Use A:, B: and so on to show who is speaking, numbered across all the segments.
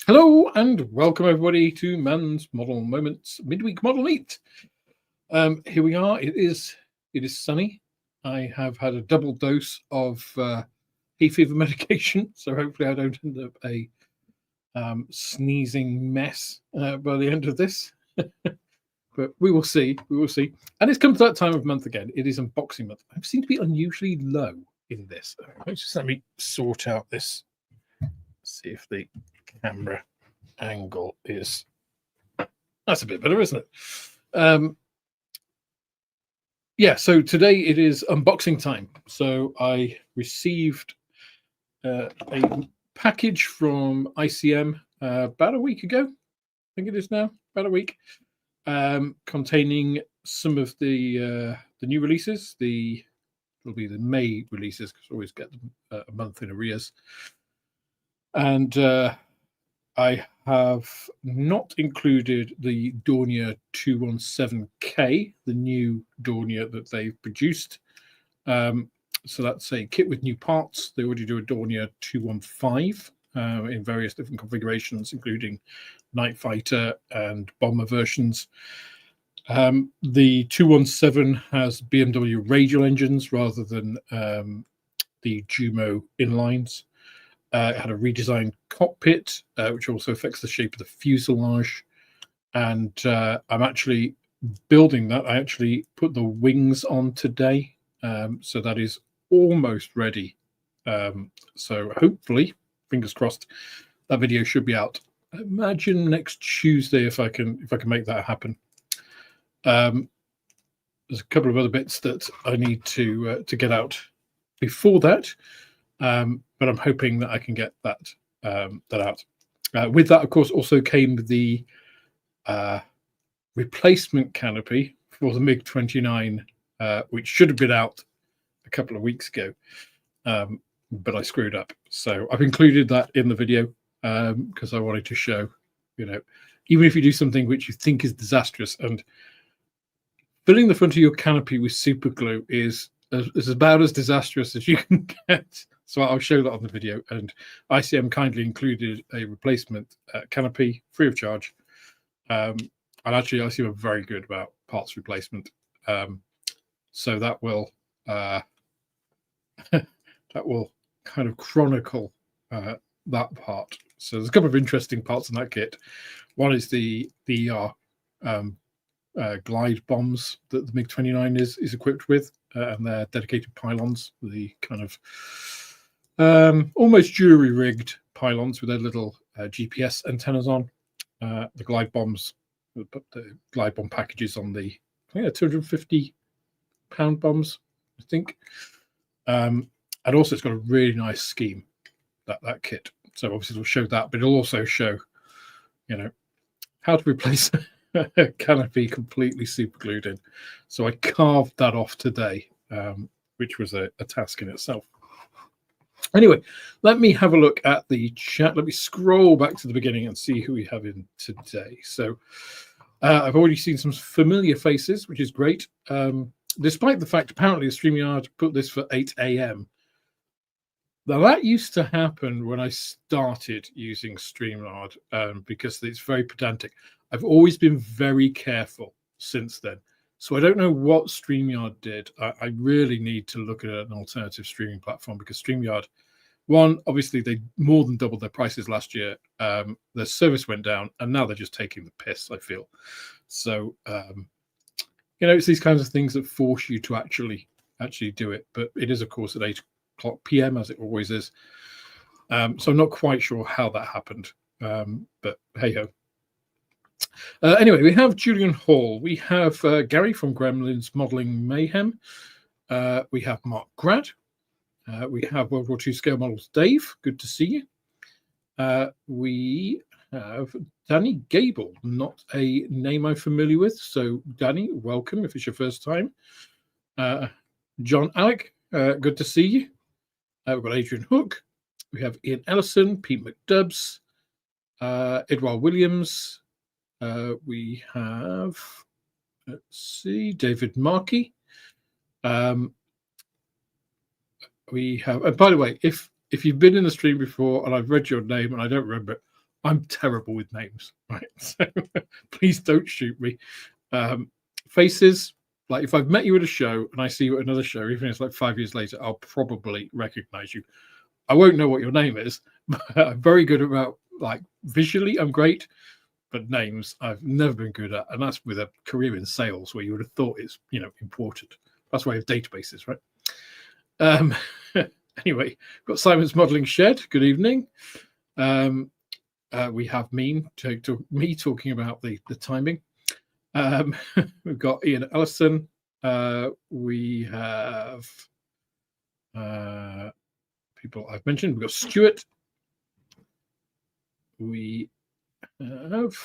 A: Hello and welcome everybody to Man's Model Moments Midweek Model Meet. Here we are. It is sunny. I have had a double dose of hay fever medication, so hopefully I don't end up a sneezing mess by the end of this. But we will see. We will see. And it's come to that time of month again. It is unboxing month. I seem to be unusually low in this. Let me sort out this. See if the camera angle is, that's a bit better, isn't it? Yeah, so today it is unboxing time. So I received a package from ICM about a week ago. I think it is now about a week, containing some of the new releases. It'll be the May releases because I always get them a month in arrears. And I have not included the Dornier 217K, the new Dornier that they've produced. So that's a kit with new parts. They already do a Dornier 215 in various different configurations, including Night Fighter and Bomber versions. The 217 has BMW radial engines rather than the Jumo inlines. It had a redesigned cockpit, which also affects the shape of the fuselage. And I'm actually building that. I actually put the wings on today. So that is almost ready. So hopefully, fingers crossed, that video should be out. I imagine next Tuesday if I can make that happen. There's a couple of other bits that I need to get out before that. But I'm hoping that I can get that out. With that, of course, also came the replacement canopy for the MiG-29, which should have been out a couple of weeks ago, but I screwed up. So I've included that in the video because I wanted to show, even if you do something which you think is disastrous, and filling the front of your canopy with super glue is about as disastrous as you can get. So I'll show that on the video. And ICM kindly included a replacement canopy free of charge. And actually, ICM are very good about parts replacement. So that will kind of chronicle that part. So there's a couple of interesting parts in that kit. One is the glide bombs that the MiG-29 is equipped with, and their dedicated pylons, the kind of almost jury-rigged pylons with their little GPS antennas on. The glide bombs, we put the glide bomb packages on the, I think they're 250-pound bombs, I think. And also it's got a really nice scheme, that kit. So obviously it'll show that, but it'll also show, how to replace a canopy completely super glued in. So I carved that off today, which was a task in itself. Anyway, let me have a look at the chat. Let me scroll back to the beginning and see who we have in today. So I've already seen some familiar faces, which is great. Despite the fact, apparently, the StreamYard put this for 8 a.m. Now, that used to happen when I started using StreamYard because it's very pedantic. I've always been very careful since then. So I don't know what StreamYard did. I really need to look at an alternative streaming platform because StreamYard, one, obviously they more than doubled their prices last year. Their service went down and now they're just taking the piss, I feel. So, it's these kinds of things that force you to actually do it. But it is, of course, at 8 o'clock p.m. as it always is. So I'm not quite sure how that happened. But hey-ho. Anyway, we have Julian Hall. We have Gary from Gremlins Modeling Mayhem. We have Mark Grad. We have World War II Scale Models Dave. Good to see you. We have Danny Gable, not a name I'm familiar with. So, Danny, welcome if it's your first time. John Alec, good to see you. We've got Adrian Hook. We have Ian Ellison, Pete McDubbs, Edward Williams. We have, let's see, David Markey. We have, and by the way, if you've been in the stream before and I've read your name and I don't remember it, I'm terrible with names, right? So please don't shoot me. Faces, like if I've met you at a show and I see you at another show, even if it's like 5 years later, I'll probably recognize you. I won't know what your name is, but I'm very good about, like, visually, I'm great, but names I've never been good at. And that's with a career in sales where you would have thought it's, you know, important. That's why we have databases, right? Anyway, we've got Simon's Modeling Shed. Good evening. We have me talking about the timing. We've got Ian Ellison. We have people I've mentioned. We've got Stuart. We have,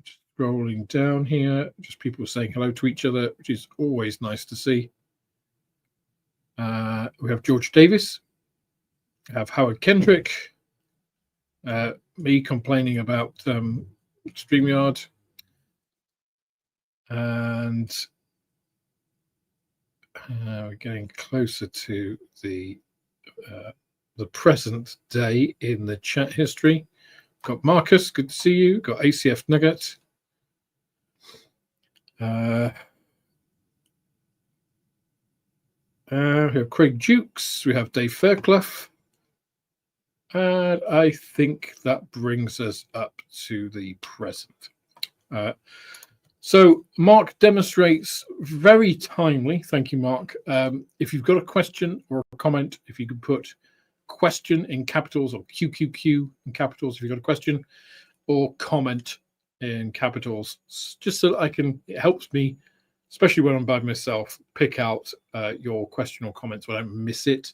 A: just scrolling down here, just people saying hello to each other, which is always nice to see. We have George Davis. We have Howard Kendrick. Me complaining about StreamYard. And we're getting closer to the present day in the chat history. Got Marcus, good to see you. Got ACF Nugget. We have Craig Jukes. We have Dave Fairclough. And I think that brings us up to the present. So Mark demonstrates very timely. Thank you, Mark. If you've got a question or a comment, if you could put question in capitals or QQQ in capitals, if you've got a question, or comment in capitals, just so that I can, it helps me, especially when I'm by myself, pick out your question or comment so I don't miss it.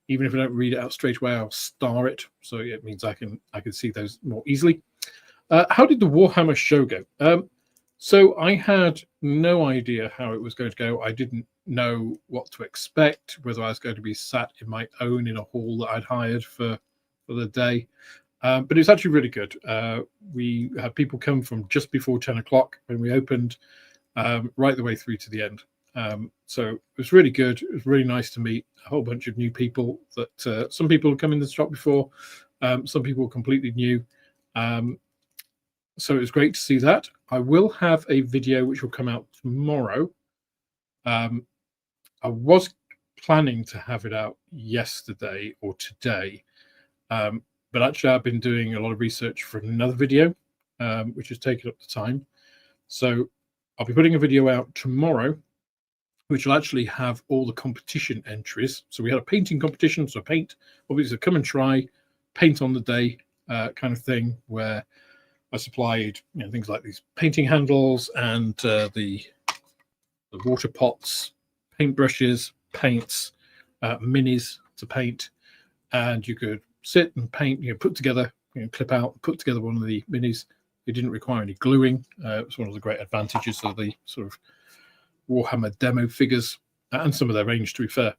A: Even if I don't read it out straight away, I'll star it. So it means I can see those more easily. How did the Warhammer show go? So I had no idea how it was going to go. I didn't know what to expect, whether I was going to be sat in my own in a hall that I'd hired for the day. But it's actually really good. We had people come from just before 10 o'clock when we opened, right the way through to the end. So it was really good. It was really nice to meet a whole bunch of new people that some people had come in the shop before, some people were completely new. So it was great to see that. I will have a video which will come out tomorrow. I was planning to have it out yesterday or today, but actually I've been doing a lot of research for another video, which has taken up the time. So I'll be putting a video out tomorrow, which will actually have all the competition entries. So we had a painting competition, so paint, obviously come and try, paint on the day kind of thing, where I supplied, you know, things like these painting handles and the water pots, paint brushes, paints, minis to paint, and you could sit and paint, you know, put together, you know, clip out, put together one of the minis. It didn't require any gluing. It was one of the great advantages of the sort of Warhammer demo figures and some of their range, to be fair.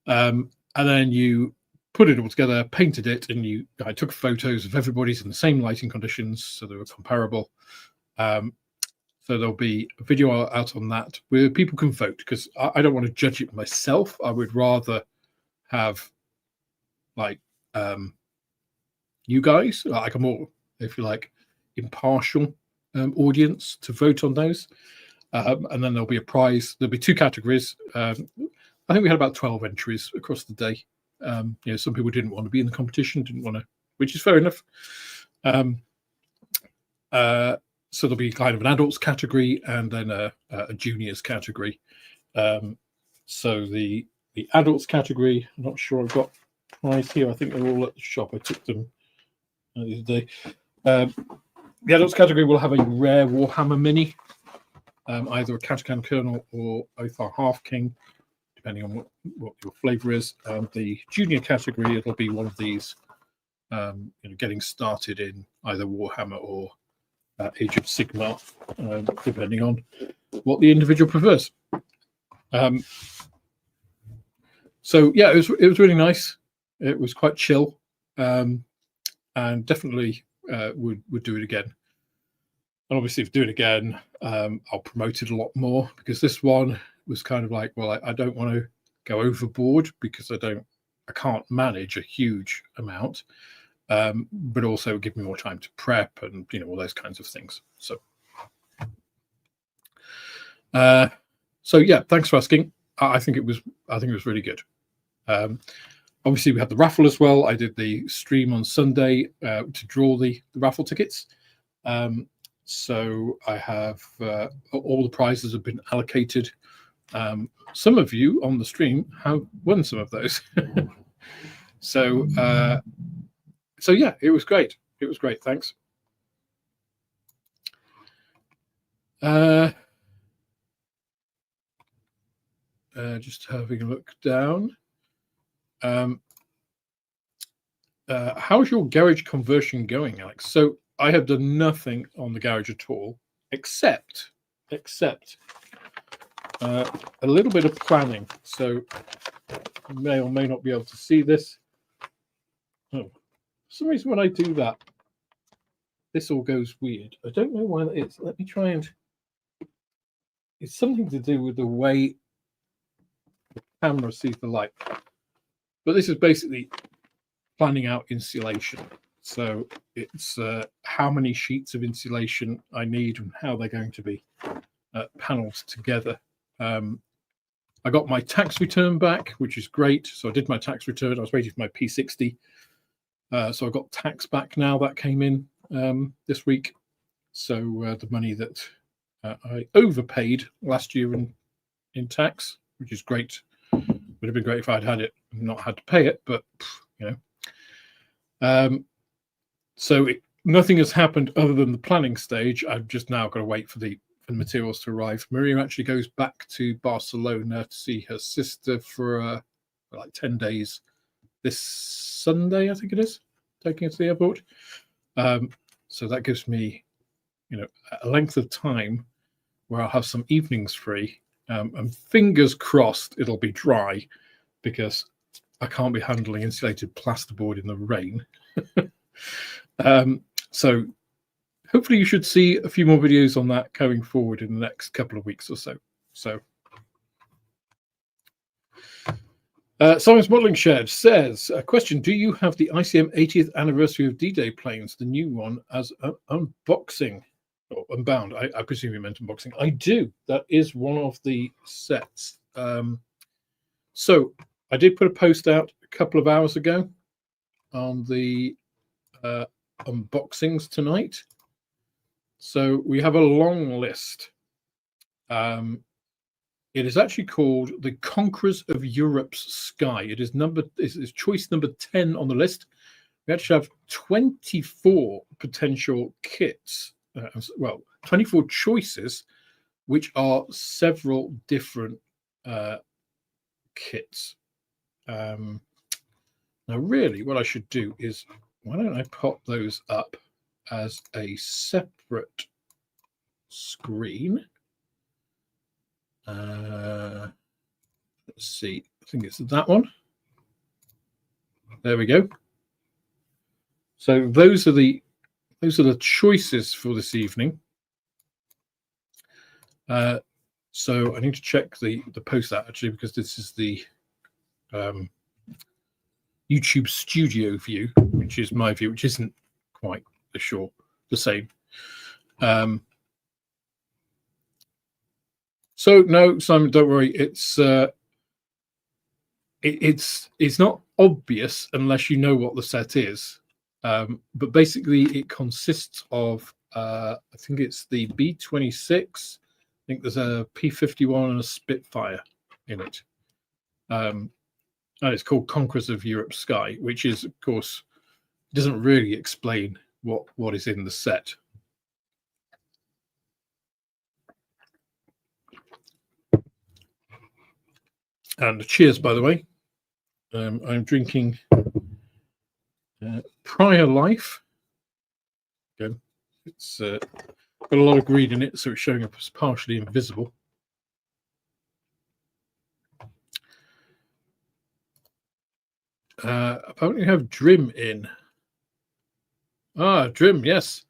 A: And then you put it all together, painted it, and I took photos of everybody's in the same lighting conditions, so they were comparable. So there'll be a video out on that where people can vote, because I don't want to judge it myself. I would rather have, like, you guys, like a more, if you like, impartial audience to vote on those. And then there'll be a prize. There'll be two categories. I think we had about 12 entries across the day. You know, some people didn't want to be in the competition, didn't want to, which is fair enough. So there'll be kind of an adults category and then a juniors category. So the adults category, I'm not sure I've got prize here. I think they're all at the shop. I took them the other day. The adults category will have a rare Warhammer mini, either a Catacan Colonel or Othar Half King, depending on what your flavour is. The junior category, it'll be one of these, you know, getting started in either Warhammer or Age of Sigmar, depending on what the individual prefers. So yeah, it was really nice. It was quite chill, and definitely would do it again. And obviously, if I do it again, I'll promote it a lot more, because this one was kind of like, well, I don't want to go overboard because I can't manage a huge amount. but also give me more time to prep and all those kinds of things. So yeah, thanks for asking. I think it was really good. Obviously, we had the raffle as well. I did the stream on Sunday to draw the raffle tickets. So I have all the prizes have been allocated. Some of you on the stream have won some of those. So yeah, it was great. It was great. Thanks. Just having a look down. How's your garage conversion going, Alex? So I have done nothing on the garage at all, except a little bit of planning. So you may or may not be able to see this. Oh, for some reason when I do that, this all goes weird. I don't know why that is. Let me try and... It's something to do with the way the camera sees the light. But this is basically planning out insulation. So it's how many sheets of insulation I need and how they're going to be paneled together. I got my tax return back, which is great. So I did my tax return. I was waiting for my P60. So I got tax back now. That came in this week. So the money that I overpaid last year in tax, which is great. Would have been great if I'd had it and not had to pay it, but so nothing has happened other than the planning stage. I've just now got to wait for the materials to arrive. Maria actually goes back to Barcelona to see her sister for like 10 days this Sunday, I think it is, taking her to the airport. So that gives me, a length of time where I'll have some evenings free. And fingers crossed it'll be dry, because I can't be handling insulated plasterboard in the rain. So hopefully you should see a few more videos on that going forward in the next couple of weeks or so. Simon's Modeling Shed says, a question, do you have the ICM 80th anniversary of D-Day planes, the new one, as an unboxing? Or Unbound, I presume you meant unboxing. I do. That is one of the sets. So I did put a post out a couple of hours ago on the unboxings tonight. So we have a long list. It is actually called the Conquerors of Europe's Sky. It is choice number 10 on the list. We actually have 24 potential kits. 24 choices, which are several different kits. Now, really, what I should do is, why don't I pop those up as a separate screen? Let's see. I think it's that one. There we go. So those are the choices for this evening. So I need to check the post out actually, because this is the YouTube studio view, which is my view, which isn't quite the same. So no, Simon, don't worry. It's not obvious unless you know what the set is. But basically, it consists of I think it's the B-26. I think there's a P-51 and a Spitfire in it. And it's called Conquerors of Europe's Sky, which is, of course, doesn't really explain what is in the set. And cheers, by the way. I'm drinking Prior Life. Again, it's got a lot of green in it, so it's showing up as partially invisible. Apparently, have Drim in. Ah, Drim, yes.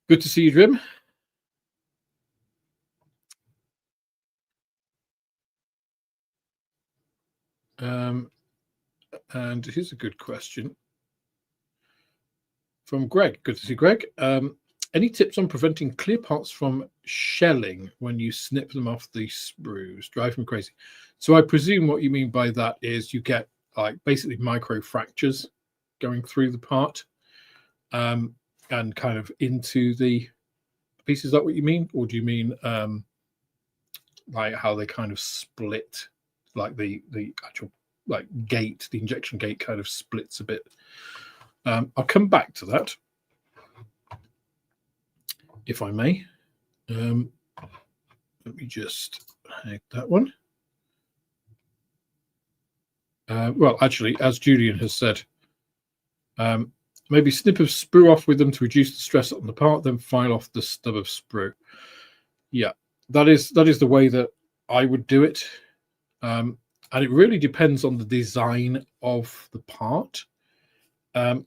A: Good to see you, Drim. And here's a good question. From Greg. Good to see Greg. Any tips on preventing clear parts from shelling when you snip them off the sprues? Drive me crazy. So I presume what you mean by that is you get like basically micro fractures going through the part and kind of into the piece. Is that what you mean? Or do you mean like how they kind of split, like the actual like gate, the injection gate kind of splits a bit? I'll come back to that, if I may. Let me just hide that one. Well, actually, as Julian has said, maybe snip of sprue off with them to reduce the stress on the part, then file off the stub of sprue. Yeah, that is the way that I would do it. And it really depends on the design of the part.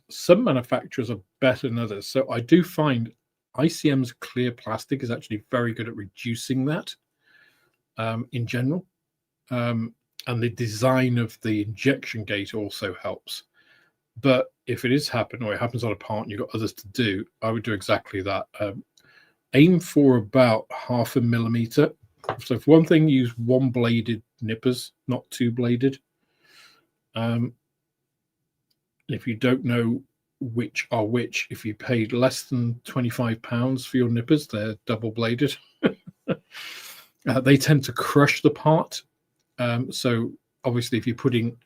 A: Some manufacturers are better than others. So I do find ICM's clear plastic is actually very good at reducing that in general. And the design of the injection gate also helps. But if it is happening, or it happens on a part and you've got others to do, I would do exactly that. Aim for about 0.5 millimeter. So for one thing, use one-bladed nippers, not two-bladed. If you don't know which are which, if you paid less than £25 for your nippers, they're double-bladed. They tend to crush the part. So obviously, if you're putting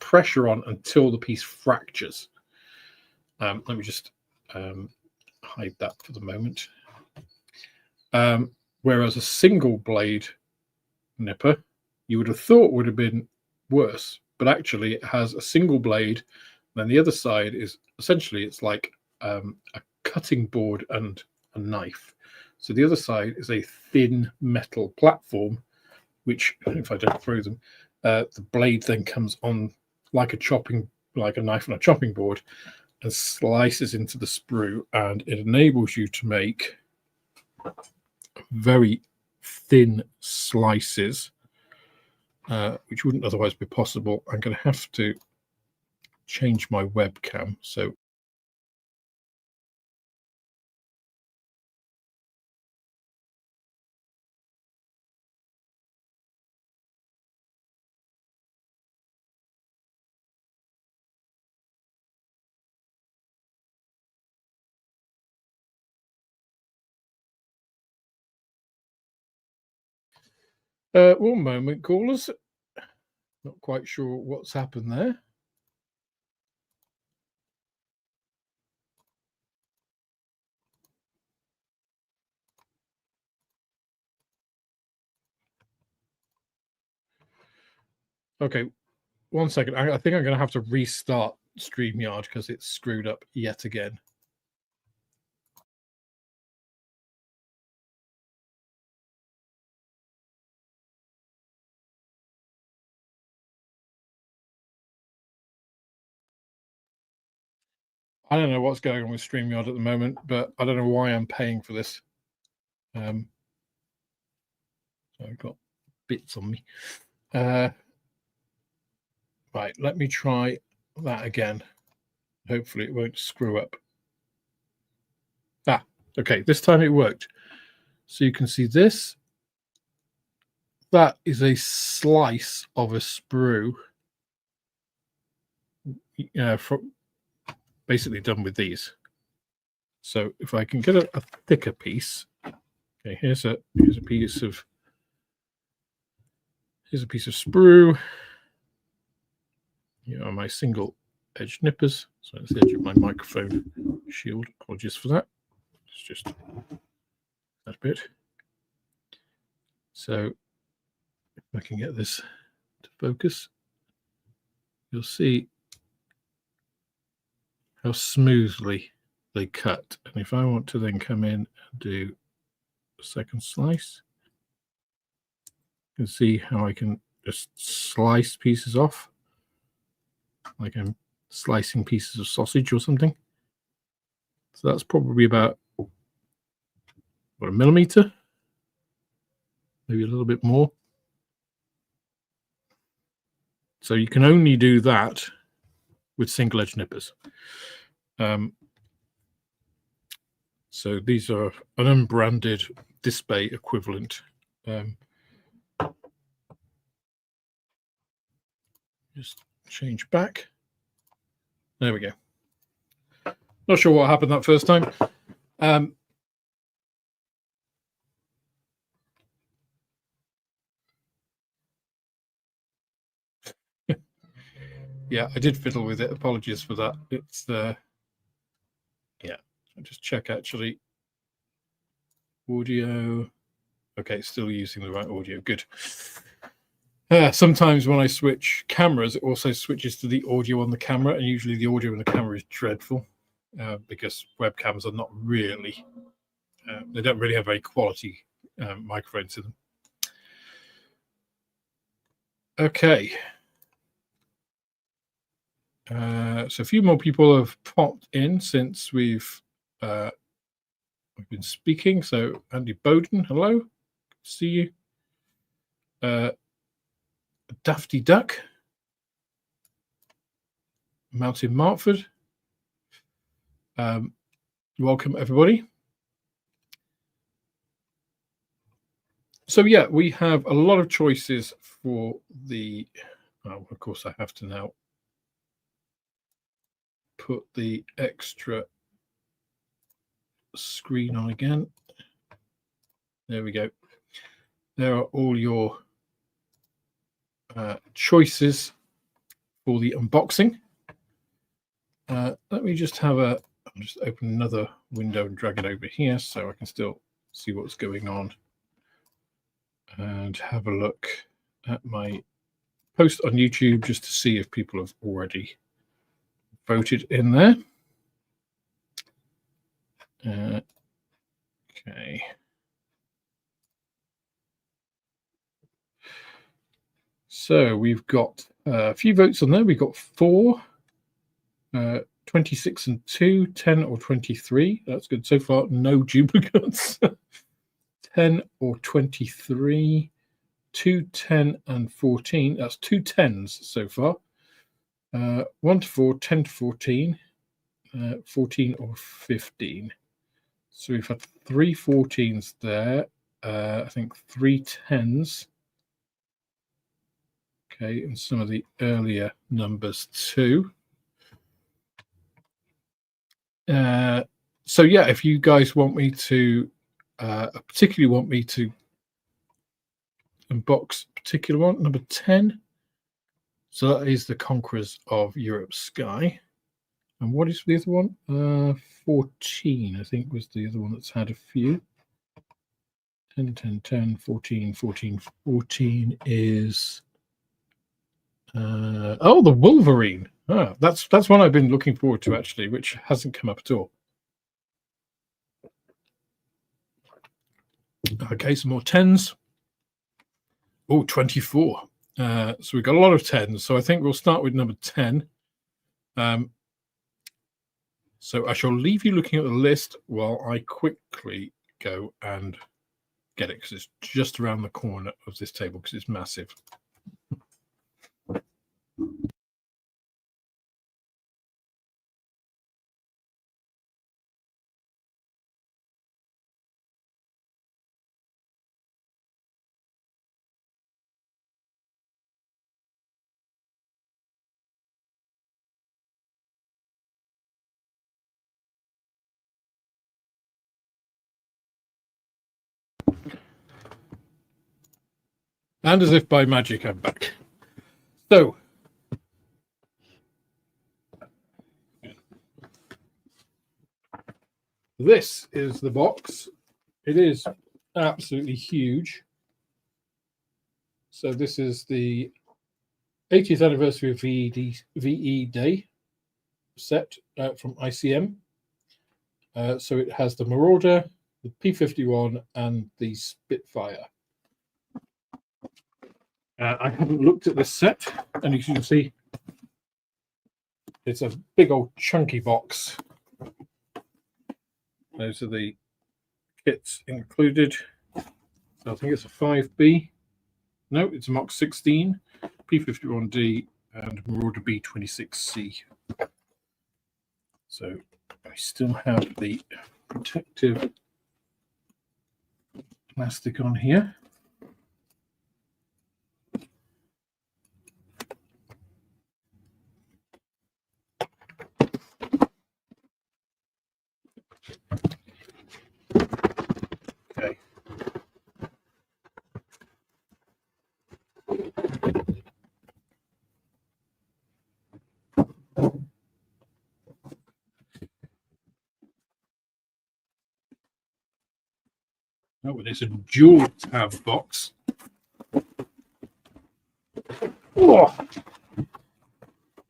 A: pressure on until the piece fractures. Let me just hide that for the moment. Whereas a single blade nipper, you would have thought would have been worse, but actually it has a single blade. Then the other side is essentially, it's like a cutting board and a knife. So the other side is a thin metal platform, which, if I don't throw them, the blade then comes on like a knife on a chopping board and slices into the sprue, and it enables you to make very thin slices, which wouldn't otherwise be possible. I'm going to have to change my webcam. So one moment, callers. Not quite sure what's happened there. Okay, 1 second. I think I'm going to have to restart StreamYard because it's screwed up yet again. I don't know what's going on with StreamYard at the moment, but I don't know why I'm paying for this. So I've got bits on me. Right, let me try that again. Hopefully it won't screw up. Okay, this time it worked. So you can see this. That is a slice of a sprue, basically done with these. So if I can get a thicker piece, okay, here's a piece of sprue. Here are my single edge nippers. So that's the edge of my microphone shield. Apologies for that. It's just that bit. So if I can get this to focus, you'll see how smoothly they cut. And if I want to then come in and do a second slice, you can see how I can just slice pieces off, like I'm slicing pieces of sausage or something. So that's probably about, what, 1 millimeter? Maybe a little bit more. So you can only do that with single edge nippers. So these are an unbranded display equivalent. Just change back. There we go. Not sure what happened that first time. Yeah, I did fiddle with it. Apologies for that. It's yeah. I'll just check actually. Audio. Okay, still using the right audio. Good. Sometimes when I switch cameras, it also switches to the audio on the camera, and usually the audio on the camera is dreadful because webcams are not really, they don't really have very quality microphones in them. Okay. So a few more people have popped in since we've been speaking. So Andy Bowden, hello. Good to see you. Dafty Duck. Mountain Martford. Welcome, everybody. So, yeah, we have a lot of choices for the... Oh, of course, I have to now put the extra screen on again. There we go. There are all your choices for the unboxing. Let me just have a... I'll just open another window and drag it over here so I can still see what's going on and have a look at my post on YouTube just to see if people have already voted in there. Okay. So we've got a few votes on there. We've got 4, 26 and 2, 10 or 23. That's good. So far, no duplicates. 10 or 23, 2, 10 and 14. That's 2 10s so far. 1 to 4, 10 to 14, 14 or 15. So we've had 3 14s there. I think 3 10s. Okay, and some of the earlier numbers too. So yeah, if you guys want me to, particularly want me to unbox a particular one, number 10. So that is the Conquerors of Europe Sky. And what is the other one? 14, I think, was the other one that's had a few. 10, 10, 10, 14, 14, 14 is... oh, the Wolverine. Ah, that's one I've been looking forward to, actually, which hasn't come up at all. Okay, some more 10s. Oh, 24. So we've got a lot of 10s. So I think we'll start with number 10. So I shall leave you looking at the list while I quickly go and get it, because it's just around the corner of this table, because it's massive. And as if by magic, I'm back. So, this is the box. It is absolutely huge. So this is the 80th anniversary of VE Day set from ICM. So it has the Marauder, the P-51 and the Spitfire. I haven't looked at this set, and as you can see, it's a big old chunky box. Those are the kits included. So I think it's a 5B. No, it's a Mach 16, P-51D, and Marauder B-26C. So I still have the protective plastic on here. Okay. Oh, it is a dual tab box. Oh.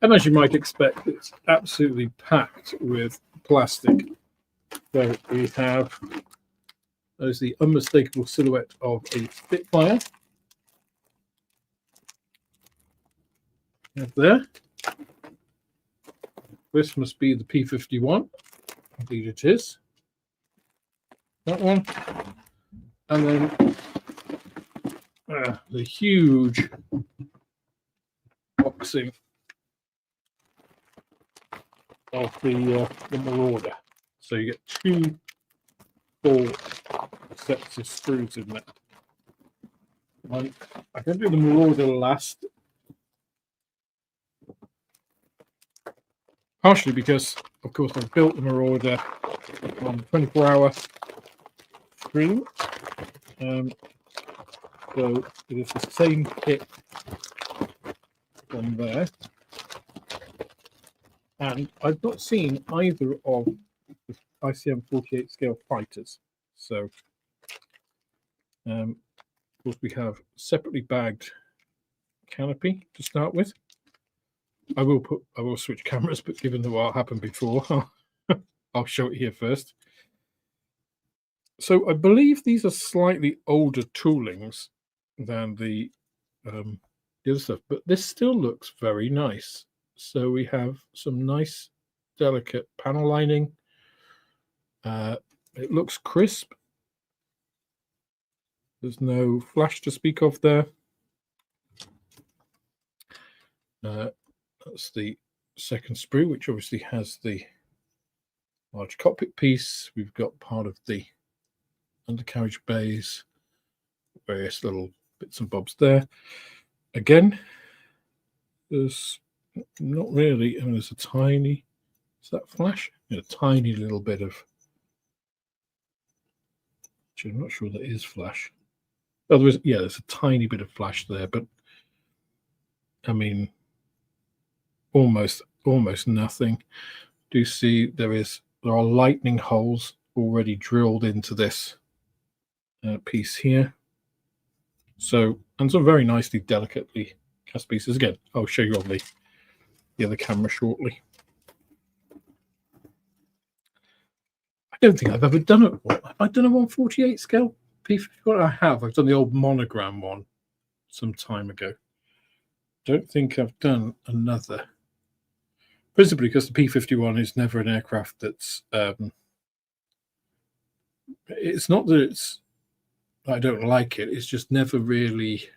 A: And as you might expect, it's absolutely packed with plastic. So we have, there's the unmistakable silhouette of a Spitfire. There. This must be the P-51. Indeed it is. That one. And then the huge boxing of the Marauder. So you get 2 full sets of screws in there. I'm going to do the Marauder last. Partially because, of course, I've built the Marauder on 24-hour stream. So it is the same kit from there. And I've not seen either of the ICM 48 scale fighters. So, of course, we have separately bagged canopy to start with. I will switch cameras, but given that what happened before, I'll show it here first. So I believe these are slightly older toolings than the other stuff, but this still looks very nice. So we have some nice, delicate panel lining. It looks crisp. There's no flash to speak of there. That's the second sprue, which obviously has the large cockpit piece. We've got part of the undercarriage bays, various little bits and bobs there. Again, there's not really, I mean, there's a tiny, is that flash? Yeah, a tiny little bit of, actually, I'm not sure that is flash. Oh, there's a tiny bit of flash there, but I mean, almost nothing. Do you see there are lightning holes already drilled into this piece here. So, and some very nicely, delicately cast pieces. Again, I'll show you on the other camera shortly. I don't think I've ever done it. Have I done a 148 scale P-51? I have. I've done the old monogram one some time ago. Don't think I've done another. Principally because the P-51 is never an aircraft that's it's not that I don't like it, it's just never really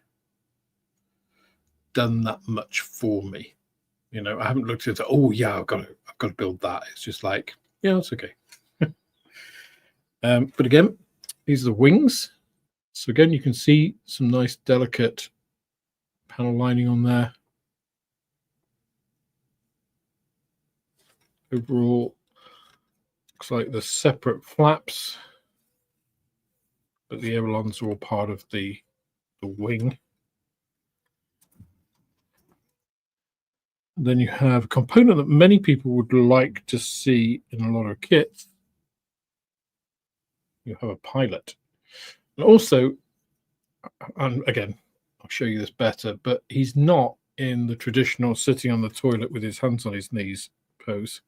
A: done that much for me. You know, I haven't looked at it, oh yeah, I've got to build that. It's just like, yeah, that's okay. But again, these are the wings. So again, you can see some nice delicate panel lining on there. Overall, looks like the separate flaps, but the ailerons are all part of the wing. Then you have a component that many people would like to see in a lot of kits. You have a pilot. And also, and again, I'll show you this better, but he's not in the traditional sitting on the toilet with his hands on his knees pose.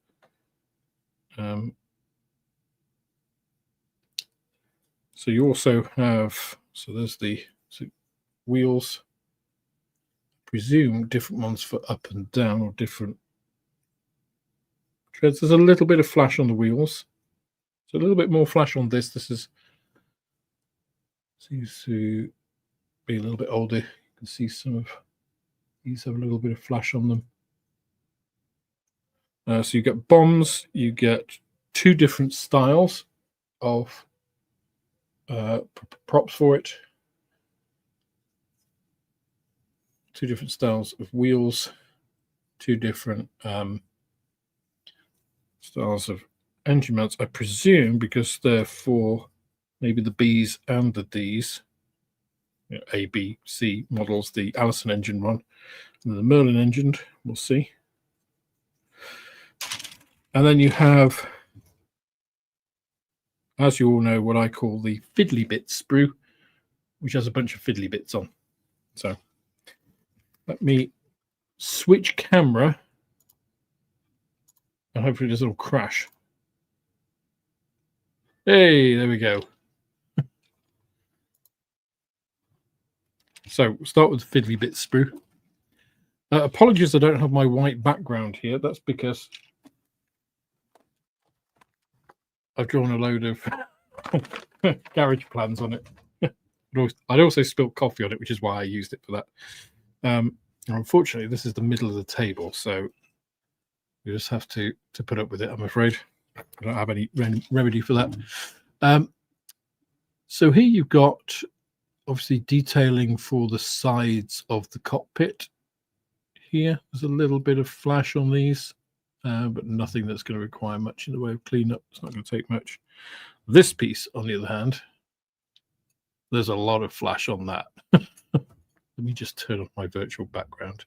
A: So you also have, so there's the wheels, presume different ones for up and down or different treads. There's a little bit of flash on the wheels. So a little bit more flash on this. This seems to be a little bit older. You can see some of these have a little bit of flash on them. So you get bombs, you get 2 different styles of props for it, 2 different styles of wheels, 2 different styles of engine mounts, I presume, because they're for maybe the Bs and the Ds, you know, A, B, C models, the Allison engine one, and the Merlin engine, we'll see. And then you have, as you all know, what I call the fiddly bit sprue, which has a bunch of fiddly bits on. So let me switch camera, and hopefully this will crash. Hey, there we go. So we'll start with the fiddly bit sprue. Apologies, I don't have my white background here. That's because I've drawn a load of garage plans on it. I'd also spilled coffee on it, which is why I used it for that. Unfortunately, this is the middle of the table, so you just have to put up with it, I'm afraid. I don't have any remedy for that. So here you've got, obviously, detailing for the sides of the cockpit. Here, there's a little bit of flash on these, but nothing that's going to require much in the way of cleanup. It's not going to take much. This piece, on the other hand, there's a lot of flash on that. Let me just turn off my virtual background.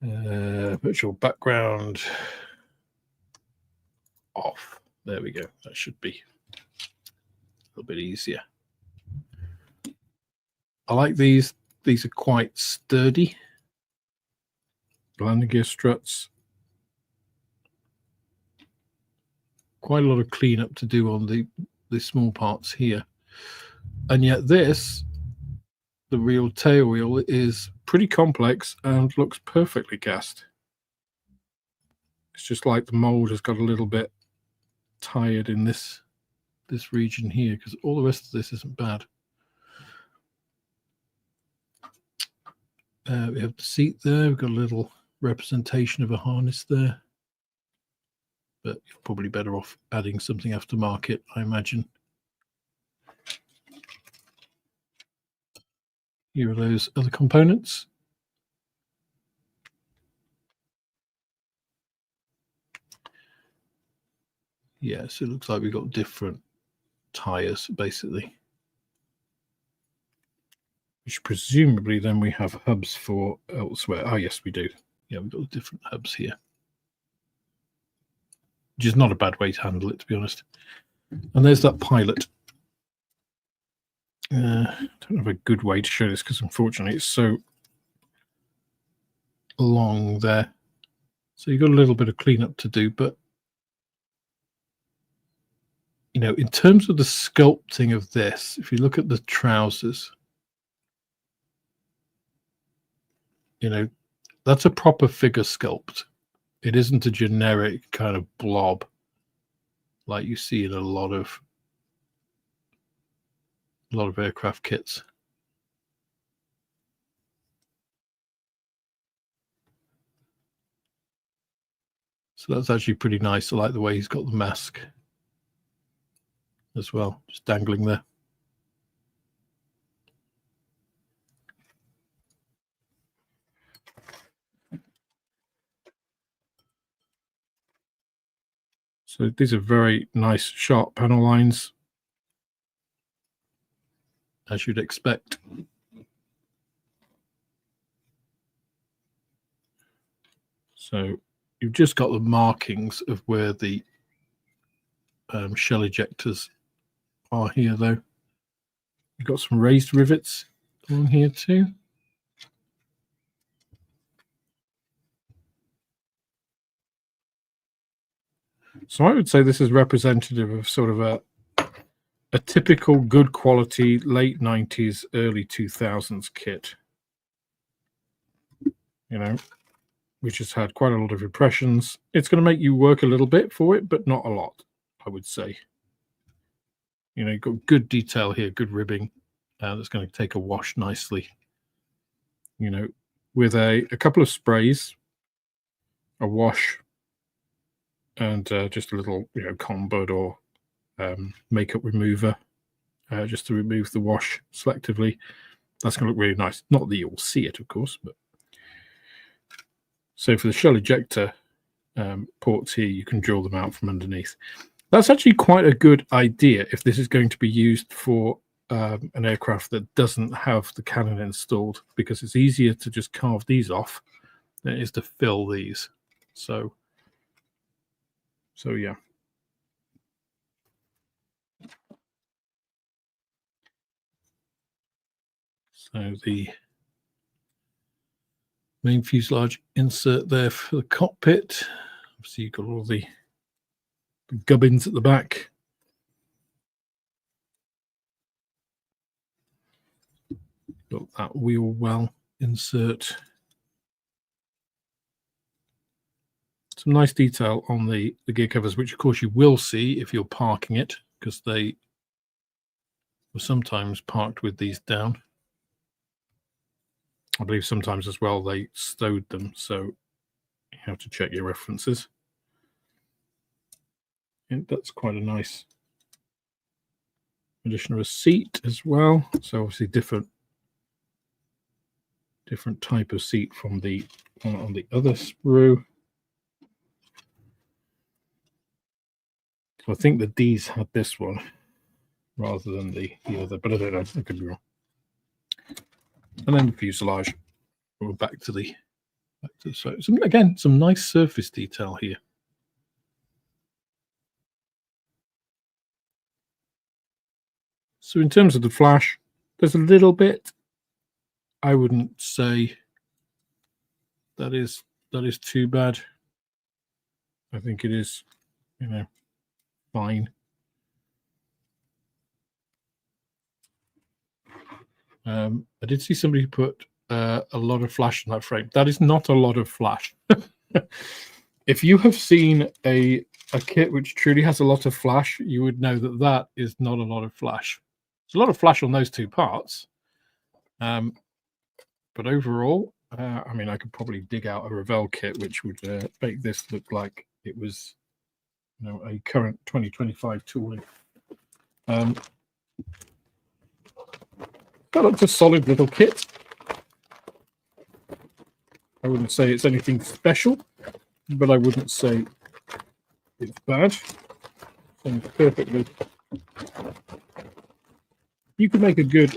A: Virtual background off. There we go. That should be a little bit easier. I like these. These are quite sturdy. Landing gear struts. Quite a lot of cleanup to do on the small parts here. And yet this, the real tail wheel, is pretty complex and looks perfectly cast. It's just like the mold has got a little bit tired in this region here, because all the rest of this isn't bad. We have the seat there. We've got a little representation of a harness there, but you're probably better off adding something aftermarket, I imagine. Here are those other components. Yes, it looks like we've got different tires, basically. Which presumably then we have hubs for elsewhere. Oh, yes, we do. Yeah, we've got different hubs here. Which is not a bad way to handle it, to be honest. And there's that pilot. I don't have a good way to show this because unfortunately it's so long there. So you've got a little bit of cleanup to do, but you know, in terms of the sculpting of this, if you look at the trousers, you know, that's a proper figure sculpt. It isn't a generic kind of blob like you see in a lot of aircraft kits. So that's actually pretty nice. I like the way he's got the mask as well, just dangling there. So these are very nice, sharp panel lines, as you'd expect. So you've just got the markings of where the shell ejectors are here, though. You've got some raised rivets along here too. So I would say this is representative of sort of a typical good quality late 90s, early 2000s kit, you know, which has had quite a lot of impressions. It's going to make you work a little bit for it, but not a lot, I would say. You know, you've got good detail here, good ribbing. That's going to take a wash nicely, you know, with a couple of sprays a wash, and just a little, cotton bud or makeup remover, just to remove the wash selectively. That's going to look really nice. Not that you'll see it, of course, but so for the shell ejector ports here, you can drill them out from underneath. That's actually quite a good idea if this is going to be used for an aircraft that doesn't have the cannon installed, because it's easier to just carve these off than it is to fill these. So yeah. So the main fuselage insert there for the cockpit. Obviously, you've got all the gubbins at the back. Got that wheel well insert. Some nice detail on the gear covers, which of course you will see if you're parking it, because they were sometimes parked with these down. I believe sometimes as well they stowed them, so you have to check your references. And that's quite a nice addition of a seat as well. So obviously different type of seat from the one on the other sprue. So I think the D's had this one rather than the other, but I don't know, I could be wrong. And then the fuselage. We're back to the so again, some nice surface detail here. So in terms of the flash, there's a little bit. I wouldn't say that is too bad. I think it is, fine. I did see somebody put a lot of flash in that frame. That is not a lot of flash. If you have seen a kit which truly has a lot of flash, you would know that that is not a lot of flash. There's a lot of flash on those two parts. But overall, I mean, I could probably dig out a Revell kit which would make this look like it was, a current 2025 tooling. That looks a solid little kit. I wouldn't say it's anything special, but I wouldn't say it's bad. Sounds perfectly. You could make a good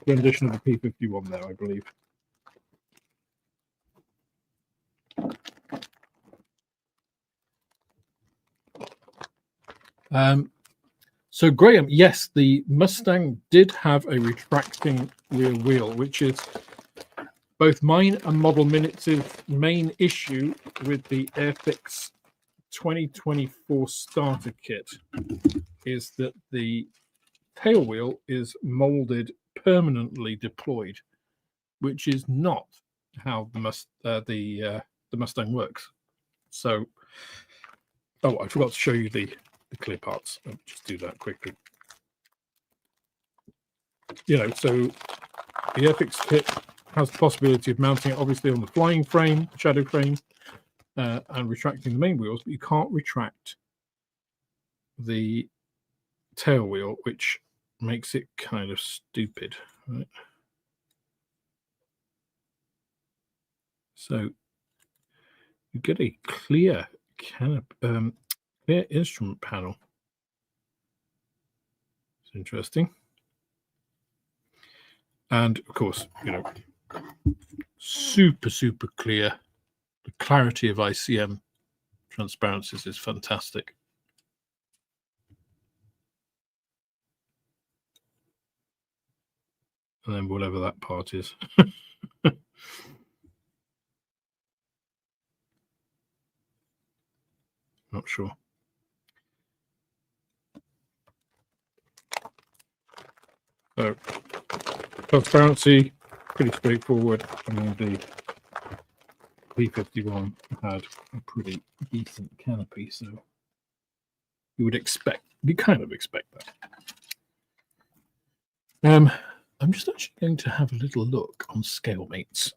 A: rendition of the P-51 there, I believe. So Graham, yes, the Mustang did have a retracting rear wheel, which is both mine and Model Minutes' main issue with the Airfix 2024 starter kit, is that the tail wheel is molded permanently deployed, which is not how the Mustang works. So, oh, I forgot to show you the clear parts. I'll just do that quickly. So the Airfix kit has the possibility of mounting it obviously on the flying frame, shadow frame, and retracting the main wheels, but you can't retract the tail wheel, which makes it kind of stupid, right? So you get a clear clear instrument panel. It's interesting. And of course, super clear. The clarity of ICM transparencies is fantastic. And then whatever that part is. Not sure. So transparency, pretty straightforward. I mean, the P-51 had a pretty decent canopy, so you kind of expect that. I'm just actually going to have a little look on scale mates.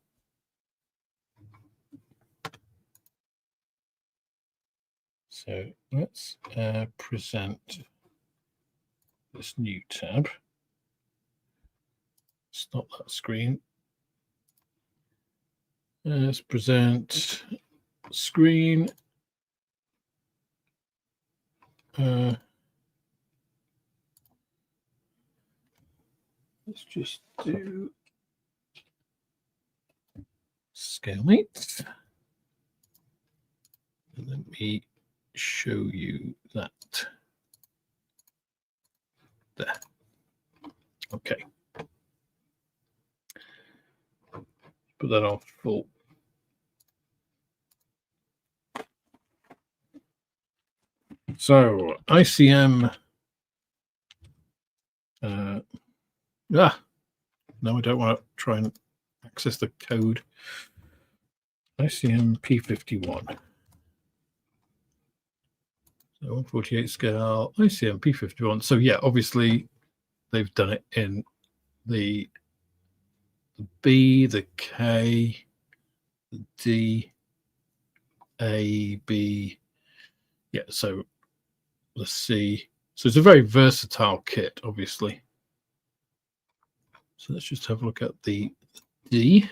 A: So let's present this new tab. Stop that screen. Let's present screen. Let's just do scale mates. And let me show you that. There. Okay. Put that on full. So ICM. No, I don't want to try and access the code. ICM P51. So 148 scale, ICM P51. So yeah, obviously they've done it in the B, the K, the D, A, B. Yeah, so the C. So it's a very versatile kit, obviously. So let's just have a look at the D.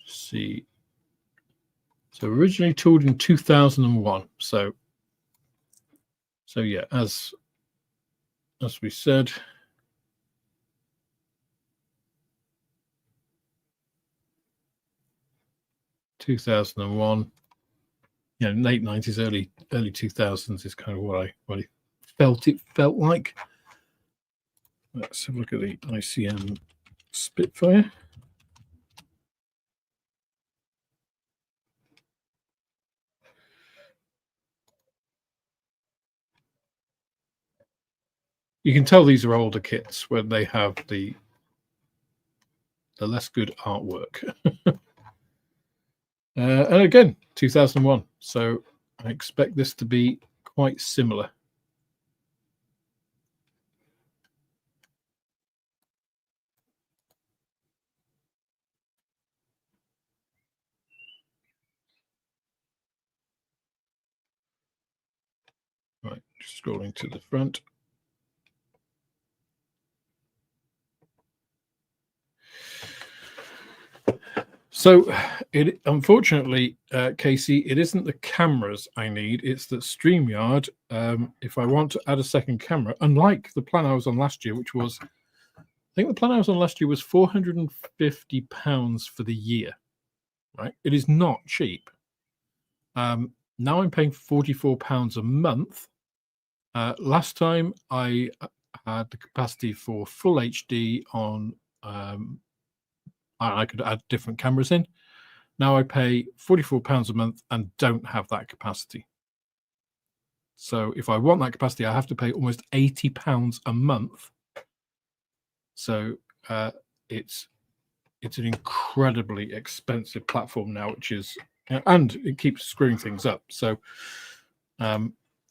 A: See. So originally tooled in 2001. So yeah, as we said, (2001), you know, late 90s, early 2000s is kind of what I felt it felt like. Let's have a look at the ICM Spitfire. You can tell these are older kits when they have the less good artwork. And again, 2001. So I expect this to be quite similar. Right, just scrolling to the front. So it unfortunately, Casey, it isn't the cameras I need, it's the StreamYard. If I want to add a second camera, unlike the plan I was on last year, which was, I think the plan I was on last year was £450 for the year, right? It is not cheap. Now I'm paying £44 a month. Last time I had the capacity for full HD on, I could add different cameras in. Now I pay £44 a month and don't have that capacity. So if I want that capacity, I have to pay almost £80 a month. So it's an incredibly expensive platform now, which is, and it keeps screwing things up. So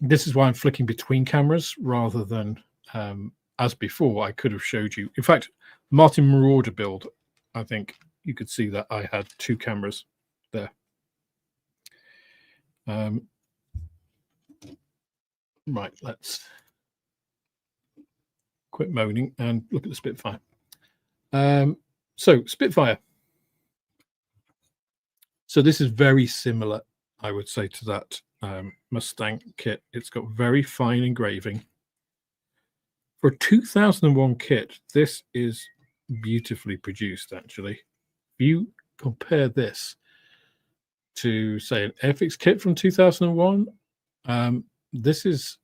A: this is why I'm flicking between cameras rather than as before I could have showed you. In fact, Martin Marauder build, I think you could see that I had two cameras there. Right, let's quit moaning and look at the Spitfire. So Spitfire. So this is very similar, I would say, to that Mustang kit. It's got very fine engraving. For a 2001 kit, this is beautifully produced, actually. If you compare this to, say, an Airfix kit from 2001,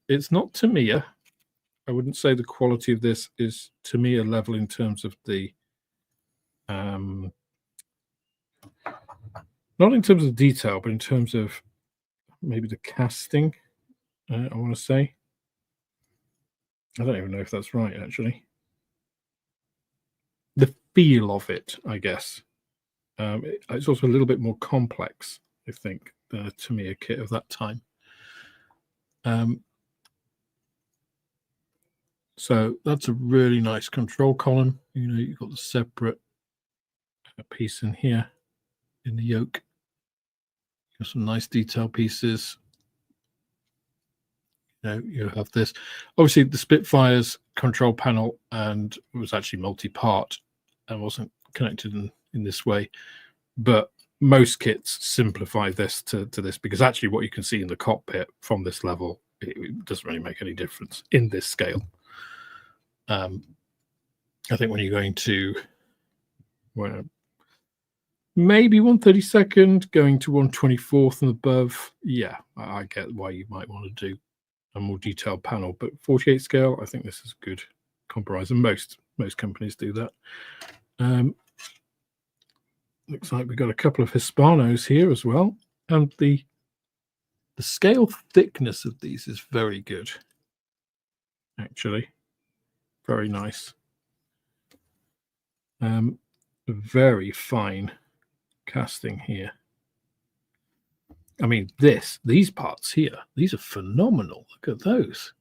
A: it's not Tamiya. I wouldn't say the quality of this is Tamiya level in terms of the, not in terms of detail, but in terms of maybe the casting, I want to say. I don't even know if that's right, actually. The feel of it, I guess. It's also a little bit more complex, I think, than a Tamiya kit of that time. So that's a really nice control column. You know, you've got the separate piece in here. in the yoke. Got some nice detail pieces. You have this. Obviously, the Spitfire's control panel and it was actually multi-part and wasn't connected in this way. But most kits simplify this to this, because actually what you can see in the cockpit from this level, it doesn't really make any difference in this scale. I think when you're going to maybe 132nd, going to 124th and above, yeah, I get why you might want to do a more detailed panel, but 48 scale, I think this is a good compromise, and most companies do that. Looks like we've got a couple of Hispanos here as well, and the scale thickness of these is very good, actually. Very nice. Very fine casting here. I mean, these parts here, these are phenomenal. Look at those.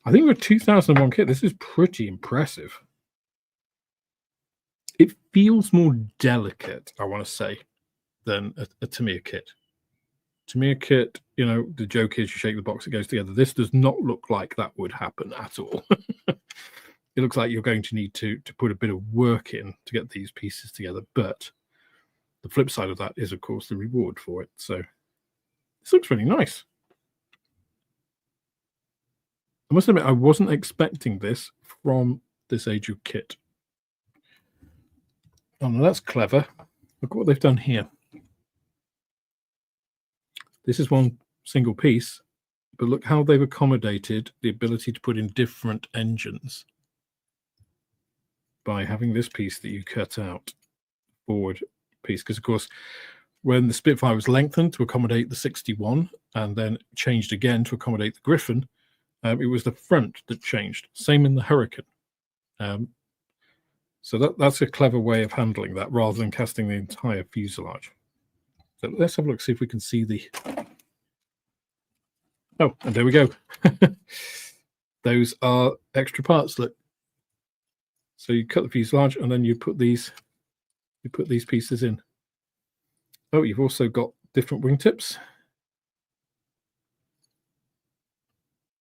A: I think for a 2001 kit, this is pretty impressive. It feels more delicate, I want to say, than a Tamiya kit. Tamiya kit, the joke is you shake the box, it goes together. This does not look like that would happen at all. It looks like you're going to need to put a bit of work in to get these pieces together. But the flip side of that is, of course, the reward for it. So this looks really nice. I must admit, I wasn't expecting this from this age of kit. Oh, no, that's clever. Look what they've done here. This is one single piece, but look how they've accommodated the ability to put in different engines by having this piece that you cut out, forward piece. Because, of course, when the Spitfire was lengthened to accommodate the 61 and then changed again to accommodate the Griffin, it was the front that changed. Same in the Hurricane. So that's a clever way of handling that rather than casting the entire fuselage. So let's have a look, see if we can see the... Oh, and there we go. Those are extra parts, look. So you cut the fuselage and then you put these pieces in. Oh, you've also got different wingtips.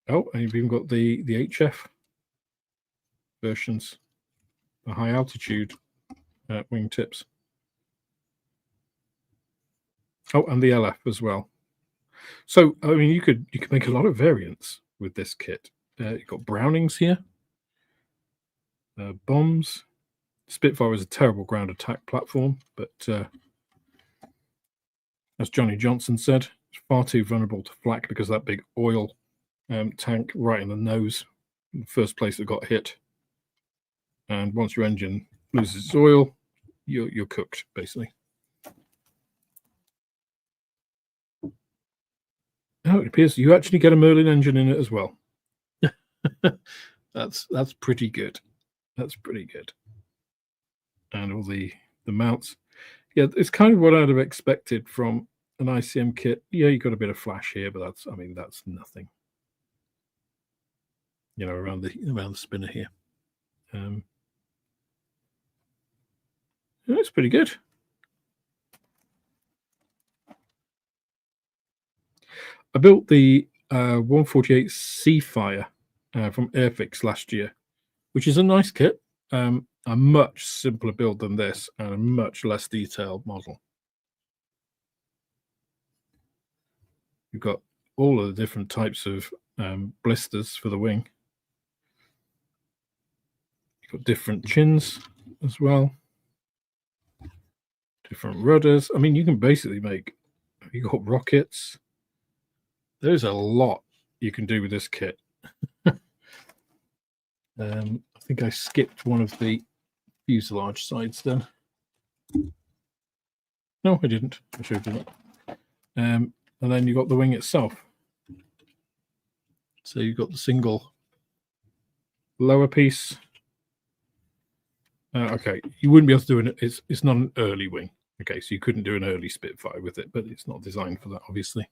A: Oh, and you've even got the HF versions, the high altitude wingtips. Oh, and the LF as well. So, I mean, you could make a lot of variants with this kit. You've got Brownings here, bombs. Spitfire is a terrible ground attack platform, but as Johnny Johnson said, it's far too vulnerable to flak because of that big oil tank right in the nose, the first place that got hit. And once your engine loses its oil, you're cooked, basically. Oh, it appears you actually get a Merlin engine in it as well. That's pretty good. That's pretty good. And all the mounts. Yeah, it's kind of what I'd have expected from an ICM kit. Yeah, you got a bit of flash here, but that's nothing. Around the spinner here. It's pretty good. I built the 148 Seafire from Airfix last year, which is a nice kit. A much simpler build than this and a much less detailed model. You've got all of the different types of blisters for the wing. You've got different chins as well. Different rudders. I mean, you can basically make, you've got rockets. There's a lot you can do with this kit. I think I skipped one of the fuselage sides then. No, I didn't. I should have done it. And then you've got the wing itself. So you've got the single lower piece. Okay, you wouldn't be able to do it. It's not an early wing. Okay, so you couldn't do an early Spitfire with it, but it's not designed for that, obviously.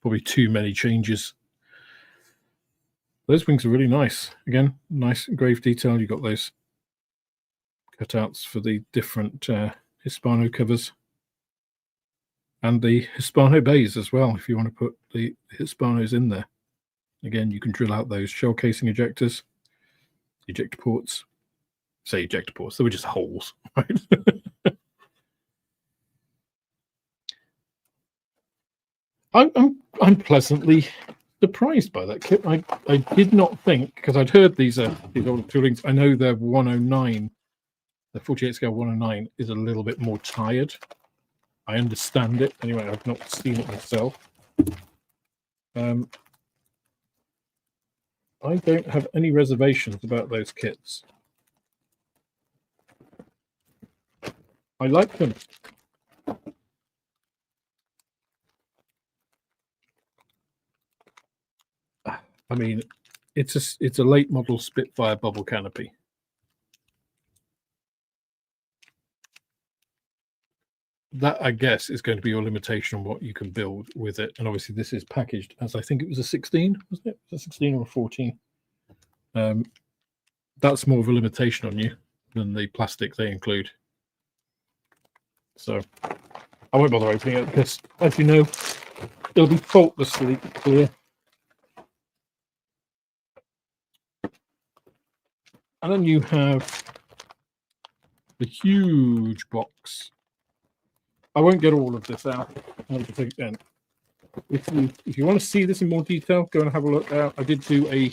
A: Probably too many changes. Those wings are really nice. Again, nice engraved detail. You've got those cutouts for the different Hispano covers. And the Hispano bays as well, if you want to put the Hispanos in there. Again, you can drill out those shell casing ejectors, ejector ports. Say ejector ports, they were just holes, right? I'm pleasantly surprised by that kit. I did not think, because I'd heard these older toolings. I know they're 109, the 48 scale 109 is a little bit more tired. I understand it. Anyway, I've not seen it myself. I don't have any reservations about those kits. I like them. I mean, it's a late model Spitfire bubble canopy. That, I guess, is going to be your limitation on what you can build with it. And obviously this is packaged as, I think it was a 16, wasn't it? A 16 or a 14. That's more of a limitation on you than the plastic they include. So I won't bother opening it because, as you know, it'll be faultlessly clear. And then you have the huge box. I won't get all of this out. Again, if you want to see this in more detail, go and have a look out. I did do a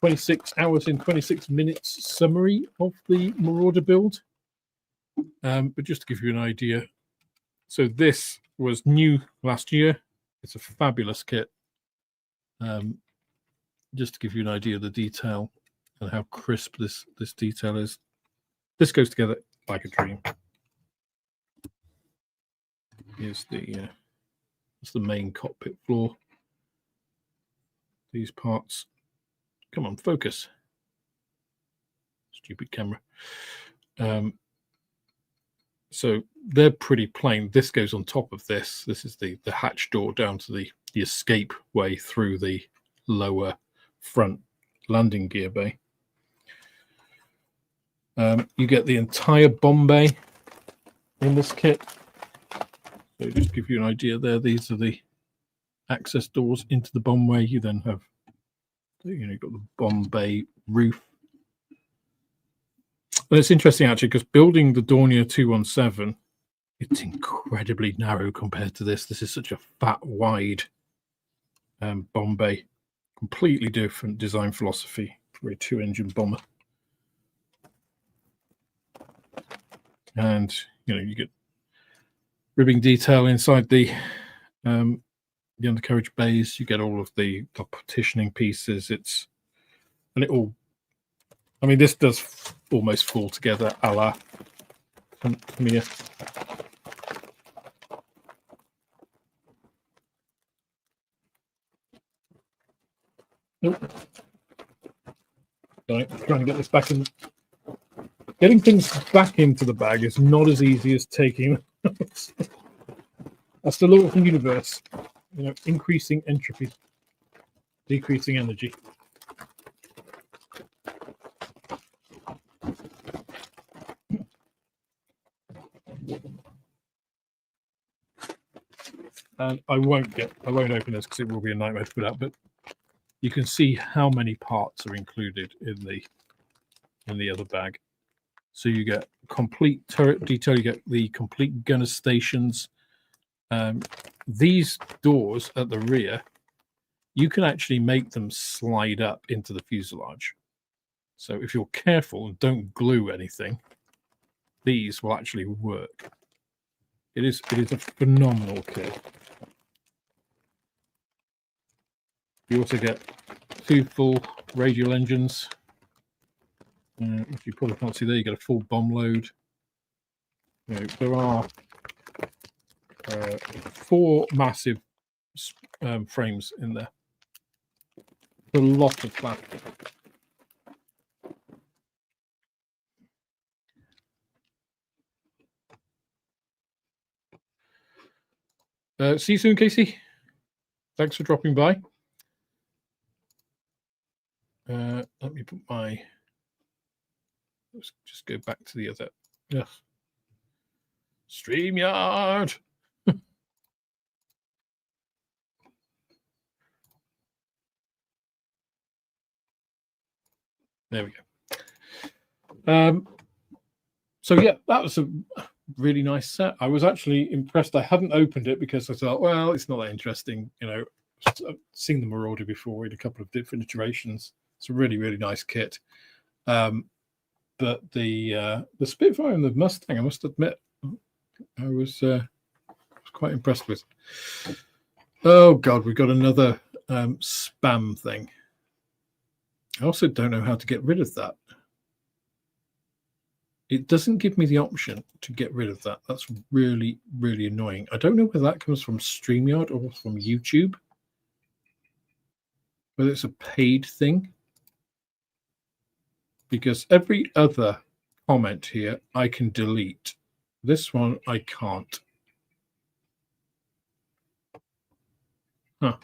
A: 26 hours in 26 minutes summary of the Marauder build. But just to give you an idea, so this was new last year. It's a fabulous kit. Just to give you an idea of the detail and how crisp this detail is. This goes together like a dream. Here's the main cockpit floor. These parts. Come on, focus. Stupid camera. So they're pretty plain. This goes on top of this. This is the hatch door down to the escape way through the lower front landing gear bay. You get the entire bomb bay in this kit. So just to give you an idea there, these are the access doors into the bomb bay. You then have, you've got the bomb bay roof. But it's interesting actually, because building the Dornier 217, it's incredibly narrow compared to this. This is such a fat, wide bomb bay. Completely different design philosophy for a 2-engine bomber. And you get ribbing detail inside the undercarriage bays. You get all of the partitioning pieces. It all. I mean, this does almost fall together a la Mia. Nope. Right, trying to get this back in. Getting things back into the bag is not as easy as taking. That's the law of the universe. Increasing entropy, decreasing energy. And I won't open this because it will be a nightmare to put out, but you can see how many parts are included in the other bag. So you get complete turret detail, you get the complete gunner stations. These doors at the rear, you can actually make them slide up into the fuselage. So if you're careful and don't glue anything, these will actually work. It is a phenomenal kit. You also get 2 full radial engines. If you probably can't see there, you get a full bomb load. There are 4 massive frames in there. A lot of plastic. See you soon, Casey. Thanks for dropping by. Let me put my let's just go back to the other. Yeah. StreamYard. There we go. So yeah, that was a really nice set. I was actually impressed. I hadn't opened it because I thought, well, it's not that interesting. You know, I've seen the Marauder before in a couple of different iterations. It's a really, really nice kit. But the Spitfire and the Mustang, I must admit, I was quite impressed with. Oh God, we've got another spam thing. I also don't know how to get rid of that. It doesn't give me the option to get rid of that. That's really, really annoying. I don't know whether that comes from StreamYard or from YouTube, whether it's a paid thing. Because every other comment here I can delete. This one I can't. Huh.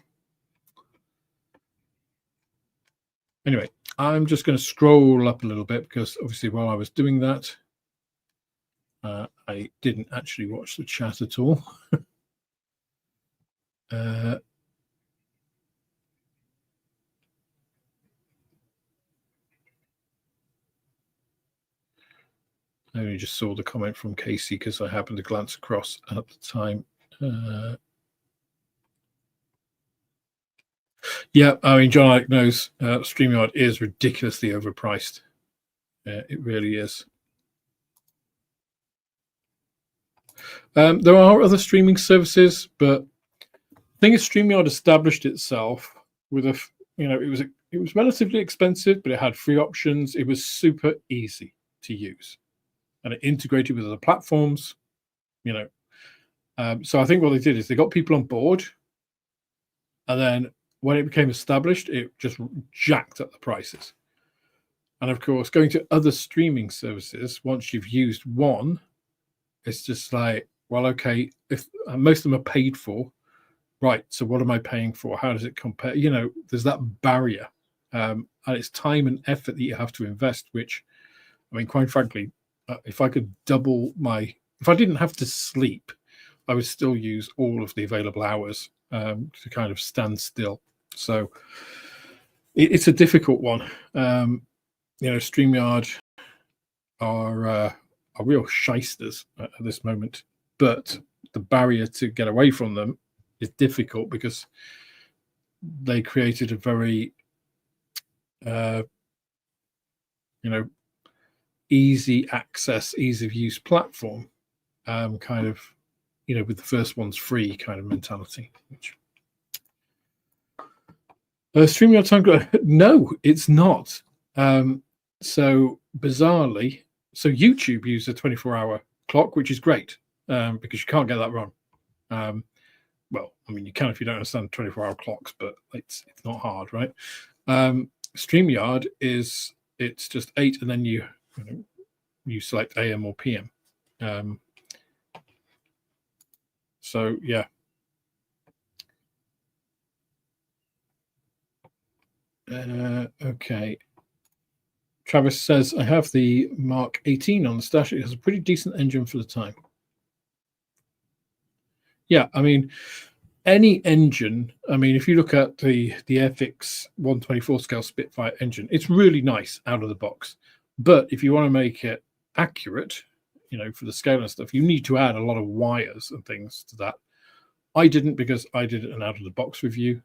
A: Anyway, I'm just going to scroll up a little bit because obviously while I was doing that, I didn't actually watch the chat at all. I only just saw the comment from Casey because I happened to glance across at the time. Yeah, I mean, John Alec knows StreamYard is ridiculously overpriced. It really is. There are other streaming services, but the thing is, StreamYard established itself with a, you know, it was relatively expensive, but it had free options. It was super easy to use, and it integrated with other platforms. You know, so I think what they did is they got people on board, and then when it became established, it just jacked up the prices. And of course, going to other streaming services, once you've used one, it's just like, well, okay, if most of them are paid for, right? So what am I paying for? How does it compare? You know, there's that barrier, and it's time and effort that you have to invest. Which, I mean, quite frankly, if I could double my, if I didn't have to sleep, I would still use all of the available hours to kind of stand still. So it's a difficult one. You know, StreamYard are real shysters at this moment, but the barrier to get away from them is difficult because they created a very, you know, easy access, ease of use platform, kind of, you know, with the first one's free kind of mentality. Which StreamYard time, no, it's not. So bizarrely, so YouTube uses a 24-hour clock, which is great because you can't get that wrong. Well, I mean, you can if you don't understand 24-hour clocks, but it's not hard, right? StreamYard is, it's just 8, and then you select AM or PM. So yeah. Okay. Travis says, I have the Mark 18 on the stash. It has a pretty decent engine for the time. Yeah, I mean, any engine, I mean, if you look at the Airfix 124 scale Spitfire engine, it's really nice out of the box. But if you want to make it accurate, you know, for the scale and stuff, you need to add a lot of wires and things to that. I didn't, because I did an out of the box review,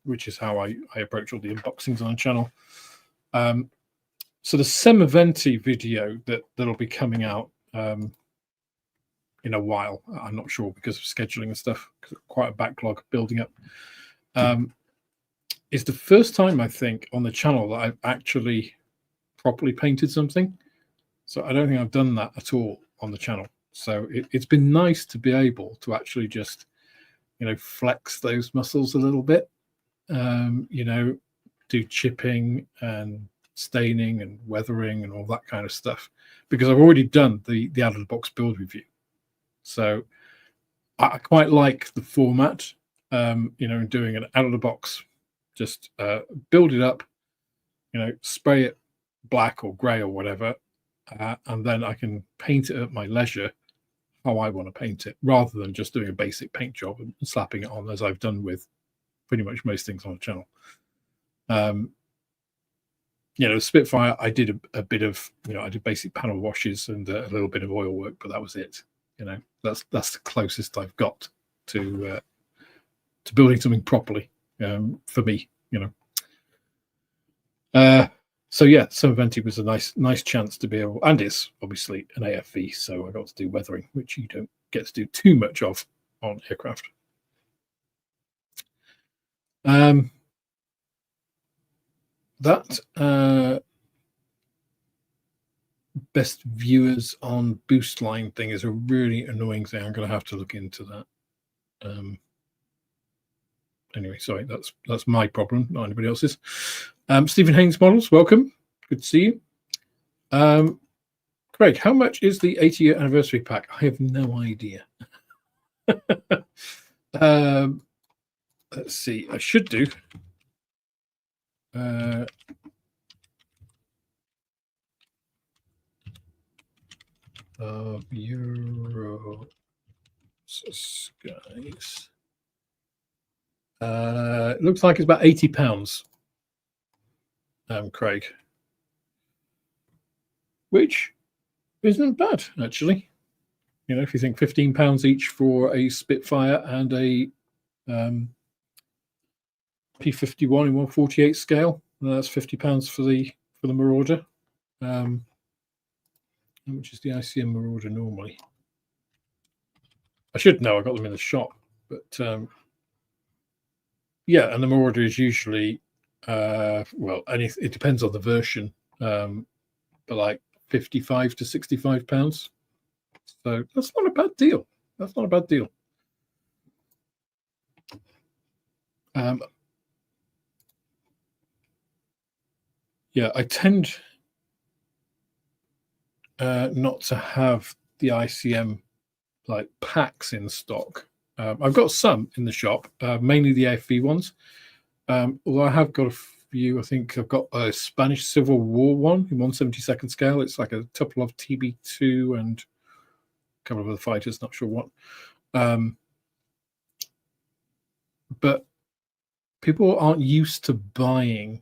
A: which is how I approach all the unboxings on the channel. So the Semaventi video that'll be coming out in a while, I'm not sure because of scheduling and stuff, because quite a backlog building up, is the first time I think on the channel that I've actually properly painted something. So I don't think I've done that at all on the channel. So it's been nice to be able to actually just, you know, flex those muscles a little bit, you know, do chipping and staining and weathering and all that kind of stuff, because I've already done the out of the box build review. So I quite like the format, you know, doing an out of the box, just build it up, you know, spray it black or grey or whatever, and then I can paint it at my leisure how I want to paint it, rather than just doing a basic paint job and slapping it on, as I've done with pretty much most things on the channel. Spitfire, I did a bit of, I did basic panel washes and a little bit of oil work, but that was it. That's the closest I've got to building something properly, for me. So yeah, Summer Venti was a nice chance to be able, and it's obviously an AFV, so I got to do weathering, which you don't get to do too much of on aircraft. That best viewers on boost line thing is a really annoying thing. I'm going to have to look into that. Anyway, sorry, that's my problem, not anybody else's. Stephen Haynes Models, welcome. Good to see you. Craig, how much is the 80-year anniversary pack? I have no idea. Let's see, I should do. Of Euro Skies. It looks like it's about £80, Craig, which isn't bad actually. If you think £15 each for a Spitfire and a P51 in 1/48 scale, and that's £50 for the Marauder, which is the ICM Marauder normally. I should know, I got them in the shop, but yeah, and the Marauder is usually it depends on the version, but like £55 to £65. So that's not a bad deal. That's not a bad deal. Yeah, I tend not to have the ICM like packs in stock. I've got some in the shop, mainly the AFV ones. Although I have got a few. I think I've got a Spanish Civil War one in 1/72 scale. It's like a couple of TB2 and a couple of other fighters, not sure what. But people aren't used to buying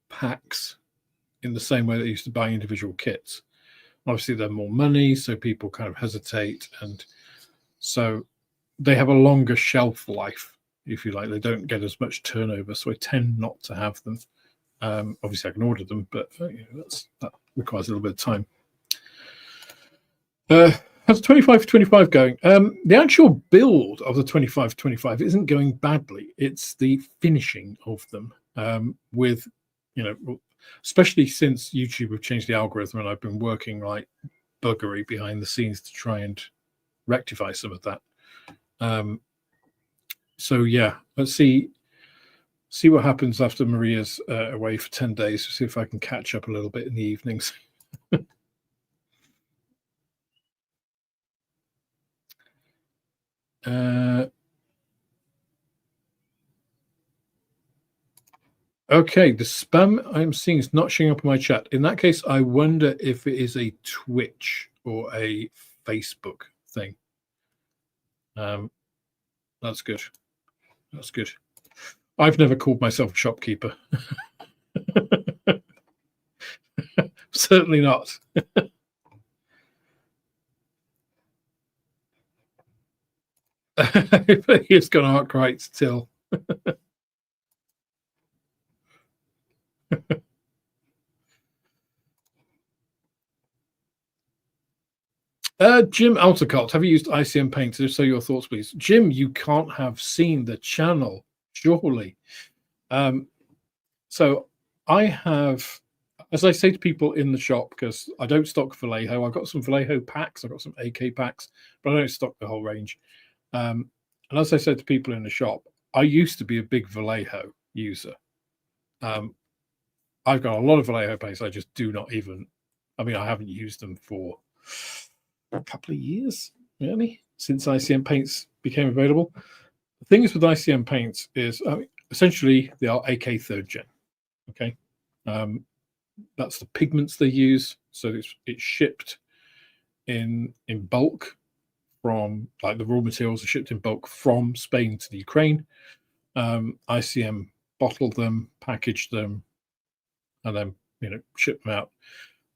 A: packs in the same way they used to buy individual kits. Obviously, they're more money, so people kind of hesitate, and so they have a longer shelf life, if you like. They don't get as much turnover, so I tend not to have them. Obviously, I can order them, but that requires a little bit of time. How's 25-25 going? The actual build of the 25-25 isn't going badly. It's the finishing of them, with, especially since YouTube have changed the algorithm, and I've been working like buggery behind the scenes to try and rectify some of that. So yeah, let's see what happens after Maria's away for 10 days. See if I can catch up a little bit in the evenings. Okay, the spam I'm seeing is not showing up in my chat. In that case, I wonder if it is a Twitch or a Facebook thing. That's good. That's good. I've never called myself a shopkeeper. Certainly not. It's gone out right still. Jim Altacott, have you used ICM paint? If so, your thoughts, please. Jim, you can't have seen the channel, surely. So I have, as I say to people in the shop, because I don't stock Vallejo. I've got some Vallejo packs, I've got some AK packs, but I don't stock the whole range. And as I said to people in the shop, I used to be a big Vallejo user. I've got a lot of Vallejo paints. I just do not even, I haven't used them for a couple of years, really, since ICM paints became available. The thing is with ICM paints is, essentially, they are AK 3rd gen. Okay. That's the pigments they use. So it's shipped in bulk from, like, the raw materials are shipped in bulk from Spain to the Ukraine. ICM bottle them, package them, and then ship them out.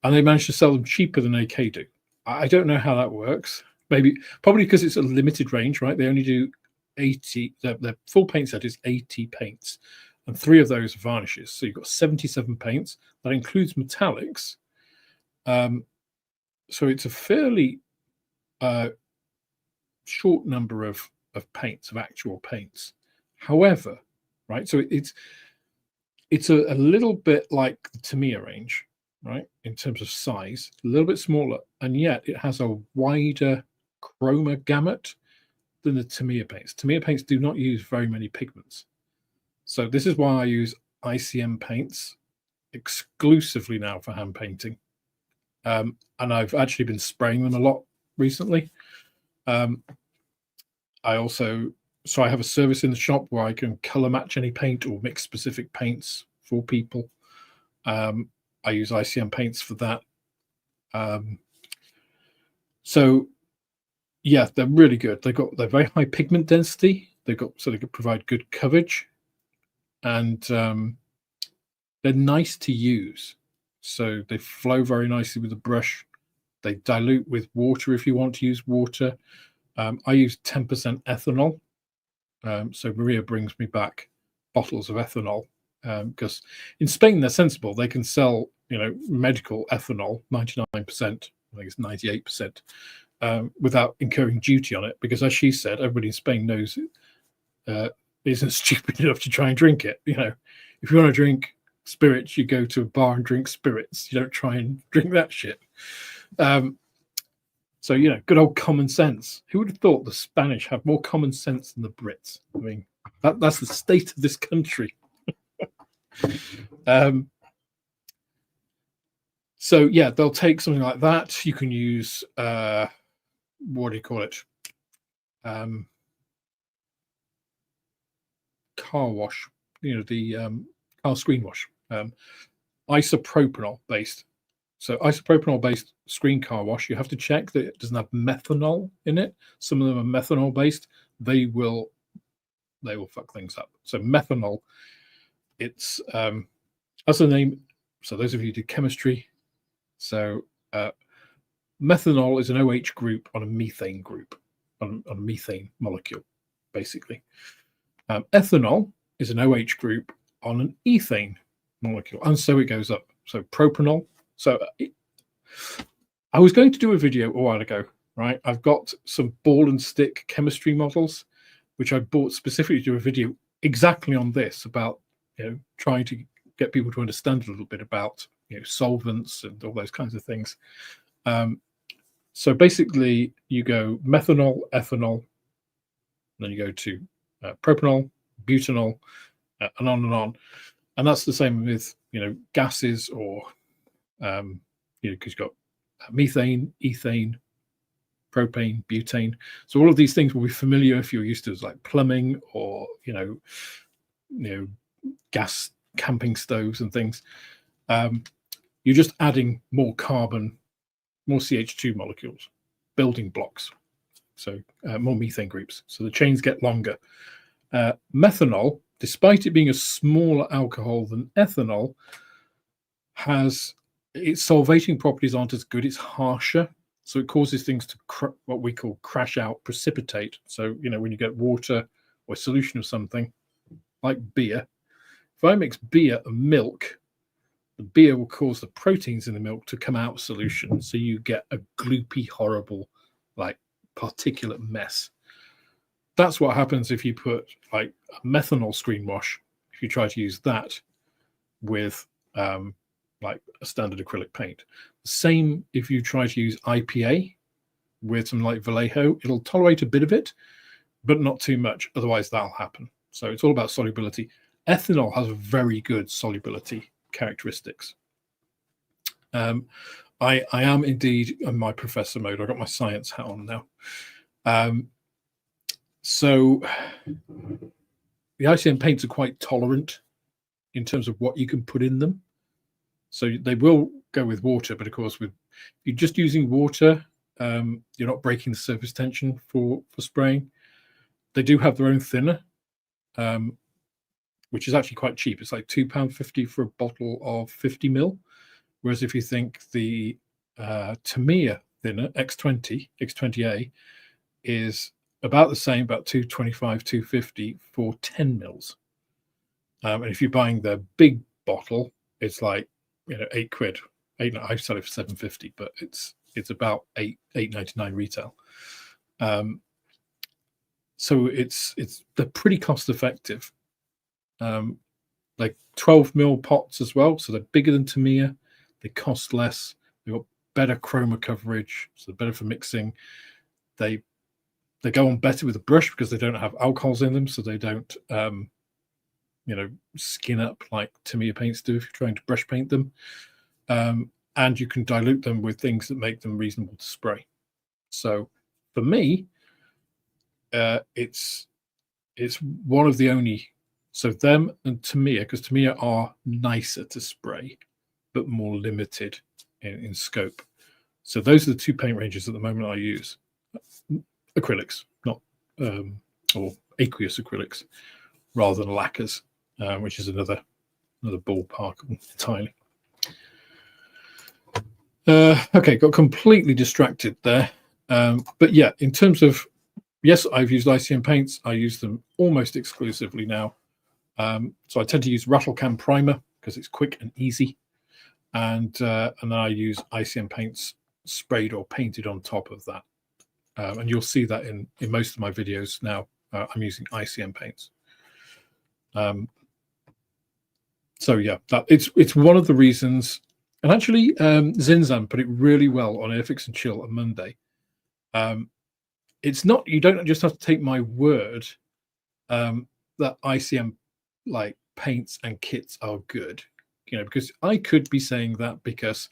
A: And they managed to sell them cheaper than AK do. I don't know how that works. Probably because it's a limited range, right? They only do 80. Their full paint set is 80 paints, and 3 of those are varnishes. So you've got 77 paints. That includes metallics. So it's a fairly short number of paints, of actual paints. However, right, so it's a little bit like the Tamiya range, right, in terms of size, a little bit smaller, and yet it has a wider chroma gamut than the Tamiya paints. Tamiya paints do not use very many pigments. So this is why I use ICM paints exclusively now for hand painting. And I've actually been spraying them a lot recently. So I have a service in the shop where I can color match any paint or mix specific paints for people. I use ICM paints for that. So yeah, they're really good. They're very high pigment density. So they can provide good coverage, and they're nice to use. So they flow very nicely with the brush. They dilute with water if you want to use water. I use 10% ethanol. So Maria brings me back bottles of ethanol, because in Spain they're sensible. They can sell, medical ethanol, 99%, I think it's 98%, without incurring duty on it. Because as she said, everybody in Spain knows isn't stupid enough to try and drink it. If you want to drink spirits, you go to a bar and drink spirits. You don't try and drink that shit. So, good old common sense. Who would have thought the Spanish have more common sense than the Brits? I mean, that's the state of this country. So, yeah, they'll take something like that. You can use, what do you call it? Car wash, the car screen wash. Isopropanol based. So isopropanol based screen car wash, you have to check that it doesn't have methanol in it. Some of them are methanol based. They will fuck things up. So methanol, it's as the name. So those of you who do chemistry, so methanol is an OH group on a methane group, on a methane molecule, basically. Ethanol is an OH group on an ethane molecule, and so it goes up. So propanol. So I was going to do a video a while ago, right? I've got some ball and stick chemistry models, which I bought specifically to do a video exactly on this, about trying to get people to understand a little bit about solvents and all those kinds of things. So basically, you go methanol, ethanol, then you go to propanol, butanol, and on and on. And that's the same with gases, or because you've got methane, ethane, propane, butane. So all of these things will be familiar if you're used to like plumbing or gas camping stoves and things. You're just adding more carbon, more CH2 molecules, building blocks. So more methane groups. So the chains get longer. Methanol, despite it being a smaller alcohol than ethanol, has its solvating properties aren't as good. It's harsher, so it causes things to what we call crash out, precipitate. So when you get water or a solution of something like beer, if I mix beer and milk, the beer will cause the proteins in the milk to come out of solution, so you get a gloopy, horrible, like particulate mess. That's what happens if you put like a methanol screen wash. If you try to use that with like a standard acrylic paint. Same if you try to use IPA with some like Vallejo, it'll tolerate a bit of it, but not too much. Otherwise, that'll happen. So it's all about solubility. Ethanol has very good solubility characteristics. I am indeed in my professor mode. I've got my science hat on now. So the ICM paints are quite tolerant in terms of what you can put in them. So they will go with water, but of course, if you're just using water, you're not breaking the surface tension for spraying. They do have their own thinner, which is actually quite cheap. It's like £2.50 for a bottle of 50 ml. Whereas if you think the Tamiya thinner X20A is about the same, about £2.25, £2.50 for 10 mils. And if you're buying the big bottle, it's like, £8. I sell it for £7.50, but it's about £8.99 retail. So they're pretty cost effective. Like 12 mil pots as well, so they're bigger than Tamiya. They cost less. They've got better chroma coverage, so they're better for mixing. They go on better with a brush because they don't have alcohols in them, so they don't skin up like Tamiya paints do if you're trying to brush paint them. And you can dilute them with things that make them reasonable to spray. So for me, it's one of the only. So them and Tamiya, because Tamiya are nicer to spray, but more limited in scope. So those are the two paint ranges at the moment I use. Acrylics, not or aqueous acrylics, rather than lacquers, which is another ballpark entirely. Okay, got completely distracted there. But yeah, in terms of, yes, I've used ICM paints. I use them almost exclusively now. So I tend to use rattle can primer because it's quick and easy. And then I use ICM paints sprayed or painted on top of that. And you'll see that in most of my videos now. I'm using ICM paints. So yeah, it's one of the reasons. And actually, Zinzan put it really well on Airfix and Chill on Monday. It's not, you don't just have to take my word that ICM like paints and kits are good, because I could be saying that because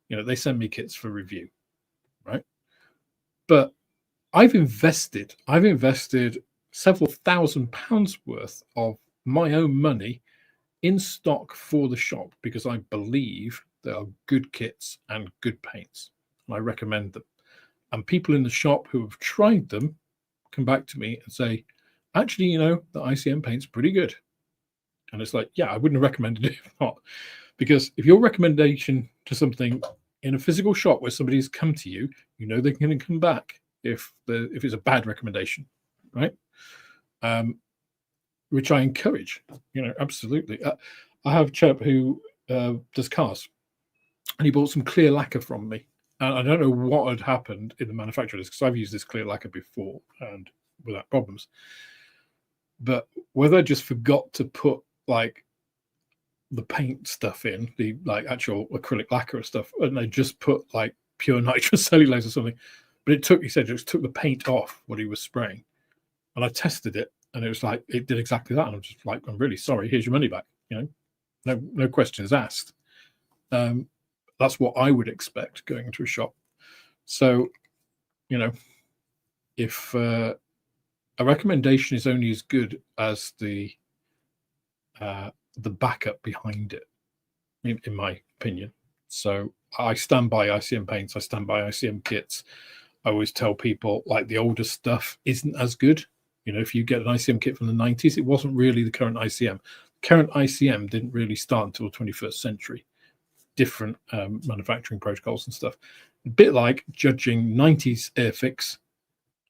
A: they send me kits for review, right? But I've invested several £1,000s worth of my own money in stock for the shop because I believe they are good kits and good paints, and I recommend them. And people in the shop who have tried them come back to me and say, actually, the ICM paint's pretty good. And it's like, yeah, I wouldn't have recommended it if not. Because if your recommendation to something in a physical shop where somebody's come to you, they're going to come back if it's a bad recommendation, right? Which I encourage, absolutely. I have a chap who does cars, and he bought some clear lacquer from me. And I don't know what had happened in the manufacturer because I've used this clear lacquer before and without problems. But whether I just forgot to put like the paint stuff in, the like actual acrylic lacquer stuff, and I just put like pure nitrocellulose or something. But he said it just took the paint off what he was spraying. And I tested it and it was like, it did exactly that. And I'm just like, I'm really sorry, here's your money back. No questions asked. That's what I would expect going into a shop. So, if a recommendation is only as good as the backup behind it, in my opinion. So I stand by ICM paints. I stand by ICM kits. I always tell people like the older stuff isn't as good. If you get an ICM kit from the 90s, it wasn't really the current ICM. Current ICM didn't really start until the 21st century. Different manufacturing protocols and stuff. A bit like judging 90s Airfix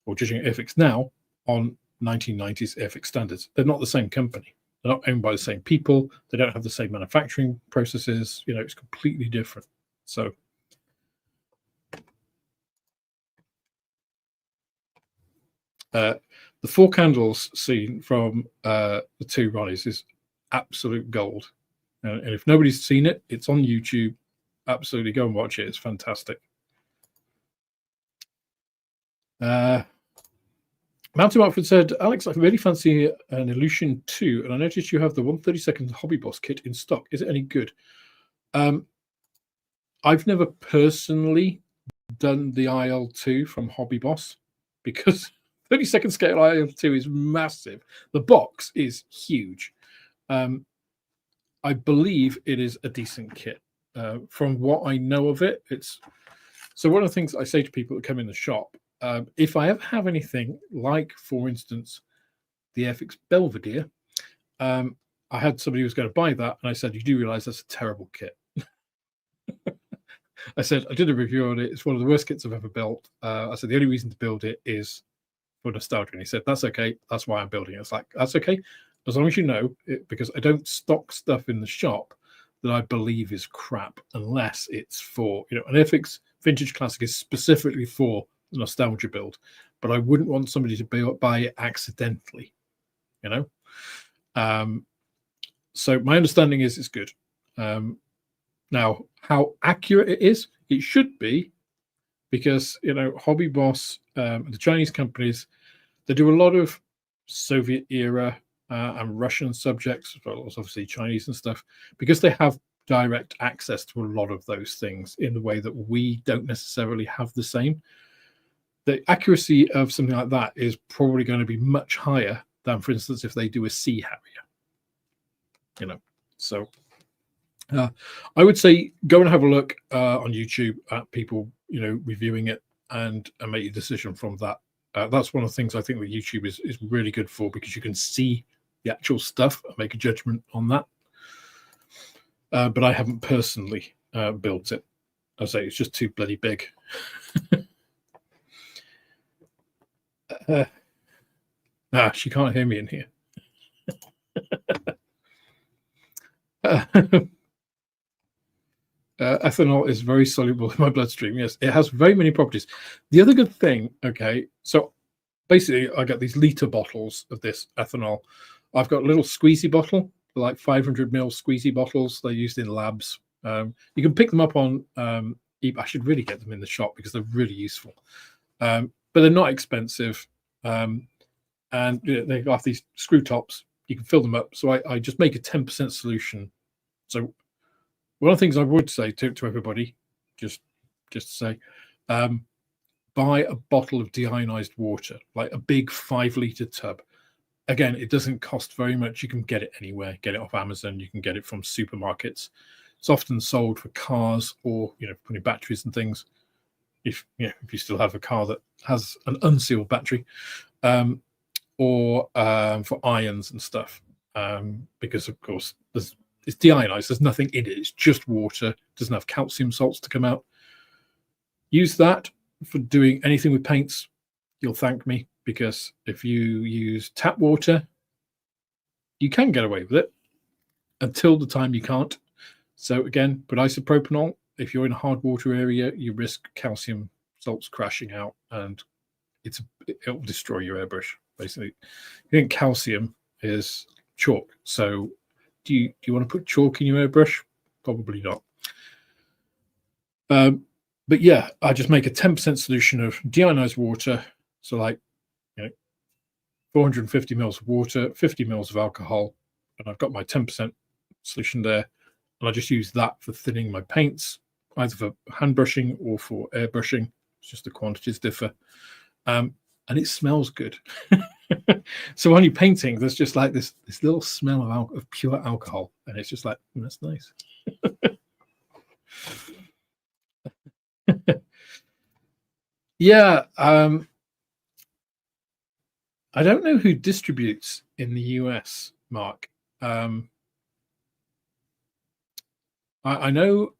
A: or judging Airfix now on 1990s Airfix standards. They're not the same company. They're not owned by the same people. They don't have the same manufacturing processes. It's completely different. So the 4 candles scene from the 2 Ronnies is absolute gold. And if nobody's seen it, it's on YouTube. Absolutely go and watch it. It's fantastic. Mountain Watford said, Alex, I really fancy an Illusion 2, and I noticed you have the 132nd Hobby Boss kit in stock. Is it any good? I've never personally done the IL2 from Hobby Boss because 32nd scale IL2 is massive. The box is huge. I believe it is a decent kit. from what I know of it, it's so one of the things I say to people that come in the shop, if I ever have anything like, for instance, the Airfix Belvedere, I had somebody who was going to buy that, and I said, you do realize that's a terrible kit. I said, I did a review on it. It's one of the worst kits I've ever built. I said, the only reason to build it is for nostalgia. And he said, that's okay. That's why I'm building it. It's like, that's okay. As long as you know it, because I don't stock stuff in the shop that I believe is crap, unless it's for, an Airfix Vintage Classic is specifically for the nostalgia build, but I wouldn't want somebody to buy it accidentally, So my understanding is it's good. Now, how accurate it is, it should be, because, Hobby Boss, the Chinese companies, they do a lot of Soviet era and Russian subjects, as well as obviously Chinese and stuff, because they have direct access to a lot of those things in the way that we don't necessarily have the same. The accuracy of something like that is probably going to be much higher than, for instance, if they do a Sea Harrier. So I would say go and have a look on YouTube at people, reviewing it and make your decision from that. That's one of the things I think that YouTube is really good for, because you can see the actual stuff and make a judgment on that. But I haven't personally built it. I say it's just too bloody big. She can't hear me in here. Ethanol is very soluble in my bloodstream. Yes, it has very many properties. The other good thing, okay, so basically I got these liter bottles of this ethanol. I've got a little squeezy bottle, like 500 ml squeezy bottles. They're used in labs. You can pick them up on eBay. I should really get them in the shop because they're really useful. But they're not expensive. And they have these screw tops. You can fill them up. So I just make a 10% solution. So one of the things I would say to everybody, just to say, buy a bottle of deionized water, like a big 5-liter tub. Again, it doesn't cost very much. You can get it anywhere. Get it off Amazon. You can get it from supermarkets. It's often sold for cars or, putting batteries and things. If you still have a car that has an unsealed battery, or for irons and stuff, because of course it's deionized. There's nothing in it. It's just water. It doesn't have calcium salts to come out. Use that for doing anything with paints. You'll thank me, because if you use tap water, you can get away with it until the time you can't. So again, put isopropanol. If you're in a hard water area, you risk calcium salts crashing out, and it'll destroy your airbrush. Basically, I think calcium is chalk. So do you want to put chalk in your airbrush? Probably not. But yeah, I just make a 10% solution of deionized water. So like 450 mils of water, 50 mils of alcohol, and I've got my 10% solution there. And I just use that for thinning my paints, either for hand brushing or for airbrushing. It's just the quantities differ. And it smells good. So when you're painting, there's just like this little smell of pure alcohol, and it's just like, that's nice. Yeah, I don't know who distributes in the US, Mark. I know.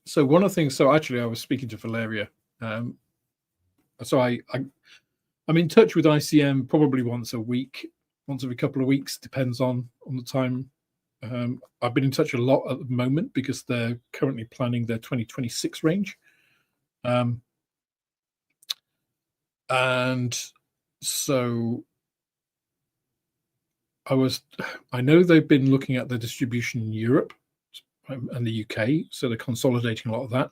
A: So one of the things. So actually, I was speaking to Valeria. So I'm in touch with ICM probably once a week, once every couple of weeks, depends on the time. I've been in touch a lot at the moment because they're currently planning their 2026 range. And so I know they've been looking at the distribution in Europe and the UK, so they're consolidating a lot of that.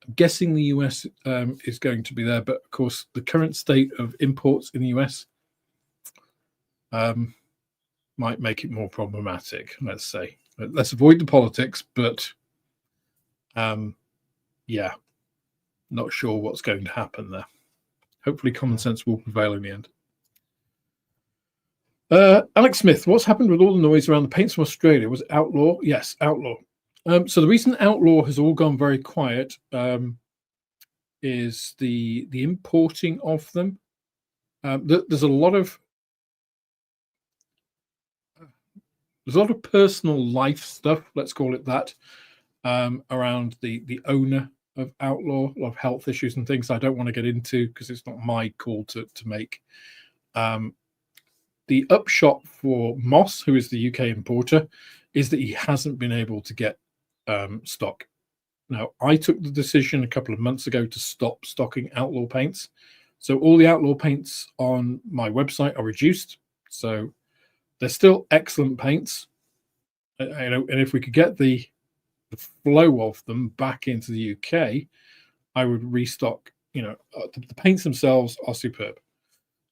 A: I'm guessing the US is going to be there, but of course the current state of imports in the US might make it more problematic, let's say. Let's avoid the politics, but yeah, not sure what's going to happen there. Hopefully common sense will prevail in the end. Alex Smith, what's happened with all the noise around the paints from Australia? Was it outlaw? Yes, outlaw. So the reason Outlaw has all gone very quiet is the importing of them. There's a lot of personal life stuff, let's call it that, around the owner of Outlaw, a lot of health issues and things I don't want to get into because it's not my call to make. The upshot for Moth, who is the UK importer, is that he hasn't been able to get stock. Now, I took the decision a couple of months ago to stop stocking Outlaw paints. So all the Outlaw paints on my website are reduced. So they're still excellent paints. And if we could get the flow of them back into the UK, I would restock. The paints themselves are superb.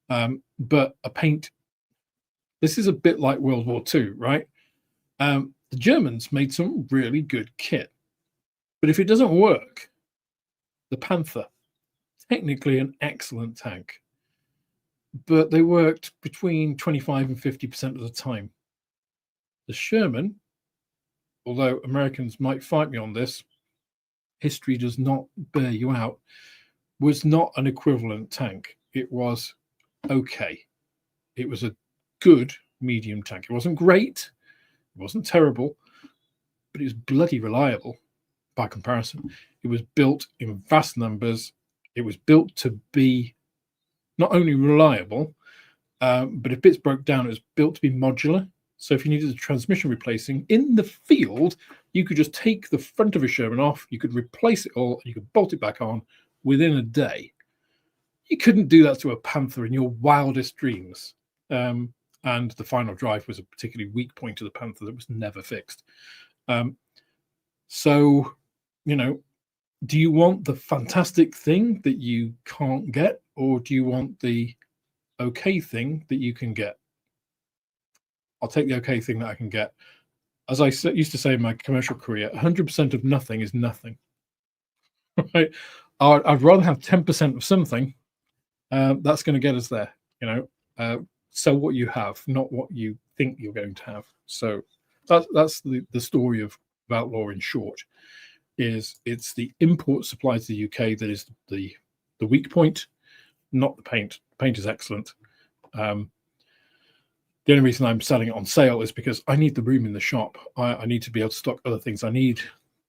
A: But a paint, this is a bit like World War II, right? The Germans made some really good kit. But if it doesn't work, the Panther, technically an excellent tank, but they worked between 25 and 50% of the time. The Sherman, although Americans might fight me on this, history does not bear you out, was not an equivalent tank. It was okay. It was a good medium tank. It wasn't great. It wasn't terrible, but it was bloody reliable by comparison. It was built in vast numbers. It was built to be not only reliable, but if bits broke down, it was built to be modular. So if you needed a transmission replacing in the field, you could just take the front of a Sherman off, you could replace it all, and you could bolt it back on within a day. You couldn't do that to a Panther in your wildest dreams. And the final drive was a particularly weak point of the Panther that was never fixed. So, do you want the fantastic thing that you can't get, or do you want the okay thing that you can get? I'll take the okay thing that I can get. As I used to say in my commercial career, 100% of nothing is nothing. Right? I'd rather have 10% of something. That's going to get us there. Sell what you have, not what you think you're going to have. So that's the story of Outlaw in short. It's the import supply to the UK that is the weak point, not the paint. Paint is excellent. The only reason I'm selling it on sale is because I need the room in the shop. I need to be able to stock other things. I need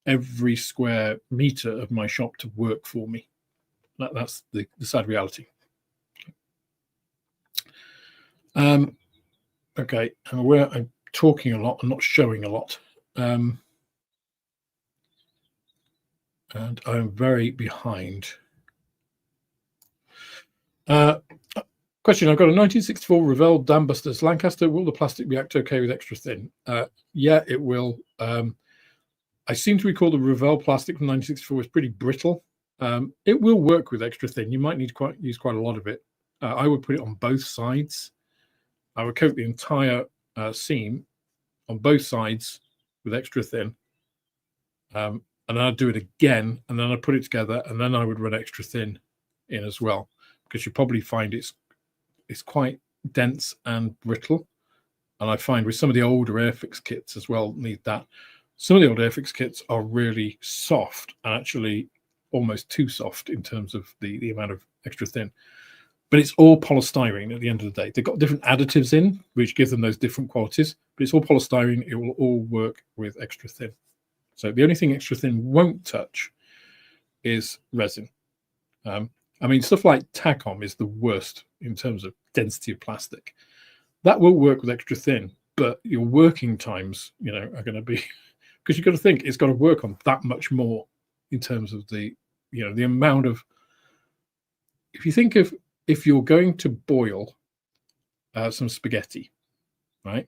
A: every square meter of my shop to work for me. That's the sad reality. Okay, I'm aware I'm talking a lot and not showing a lot. And I'm very behind. Question, I've got a 1964 Revell Dambusters Lancaster. Will the plastic react okay with extra thin? Yeah, it will. I seem to recall the Revell plastic from 1964 was pretty brittle. It will work with extra thin. You might need to use quite a lot of it. I would put it on both sides. I would coat the entire seam on both sides with extra thin. And then I'd do it again, and then I'd put it together, and then I would run extra thin in as well, because you probably find it's quite dense and brittle. And I find with some of the older Airfix kits as well need that. Some of the old Airfix kits are really soft, and actually almost too soft in terms of the amount of extra thin. But it's all polystyrene at the end of the day. They've got different additives in, which give them those different qualities, but it's all polystyrene. It will all work with extra thin. So the only thing extra thin won't touch is resin. I mean, stuff like Tacom is the worst in terms of density of plastic. That will work with extra thin, but your working times, are going to be, because you've got to think it's got to work on that much more in terms of the amount of, if you think of, if you're going to boil some spaghetti, right?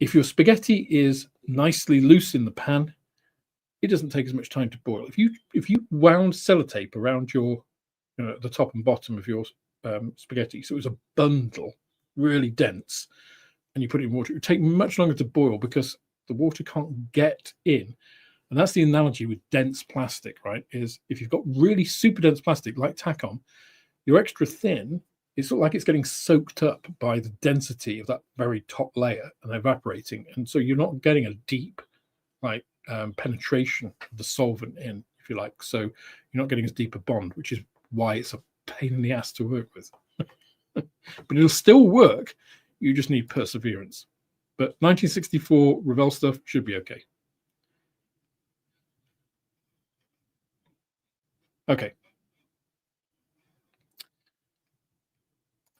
A: If your spaghetti is nicely loose in the pan, it doesn't take as much time to boil. If you wound sellotape around your, the top and bottom of your spaghetti, so it was a bundle, really dense, and you put it in water, it would take much longer to boil because the water can't get in. And that's the analogy with dense plastic, right? Is if you've got really super dense plastic like Tacom, your extra thin, it's sort of like it's getting soaked up by the density of that very top layer and evaporating. And so you're not getting a deep, like penetration of the solvent in, if you like. So you're not getting as deep a bond, which is why it's a pain in the ass to work with. But it'll still work. You just need perseverance. But 1964 Revell stuff should be okay. Okay.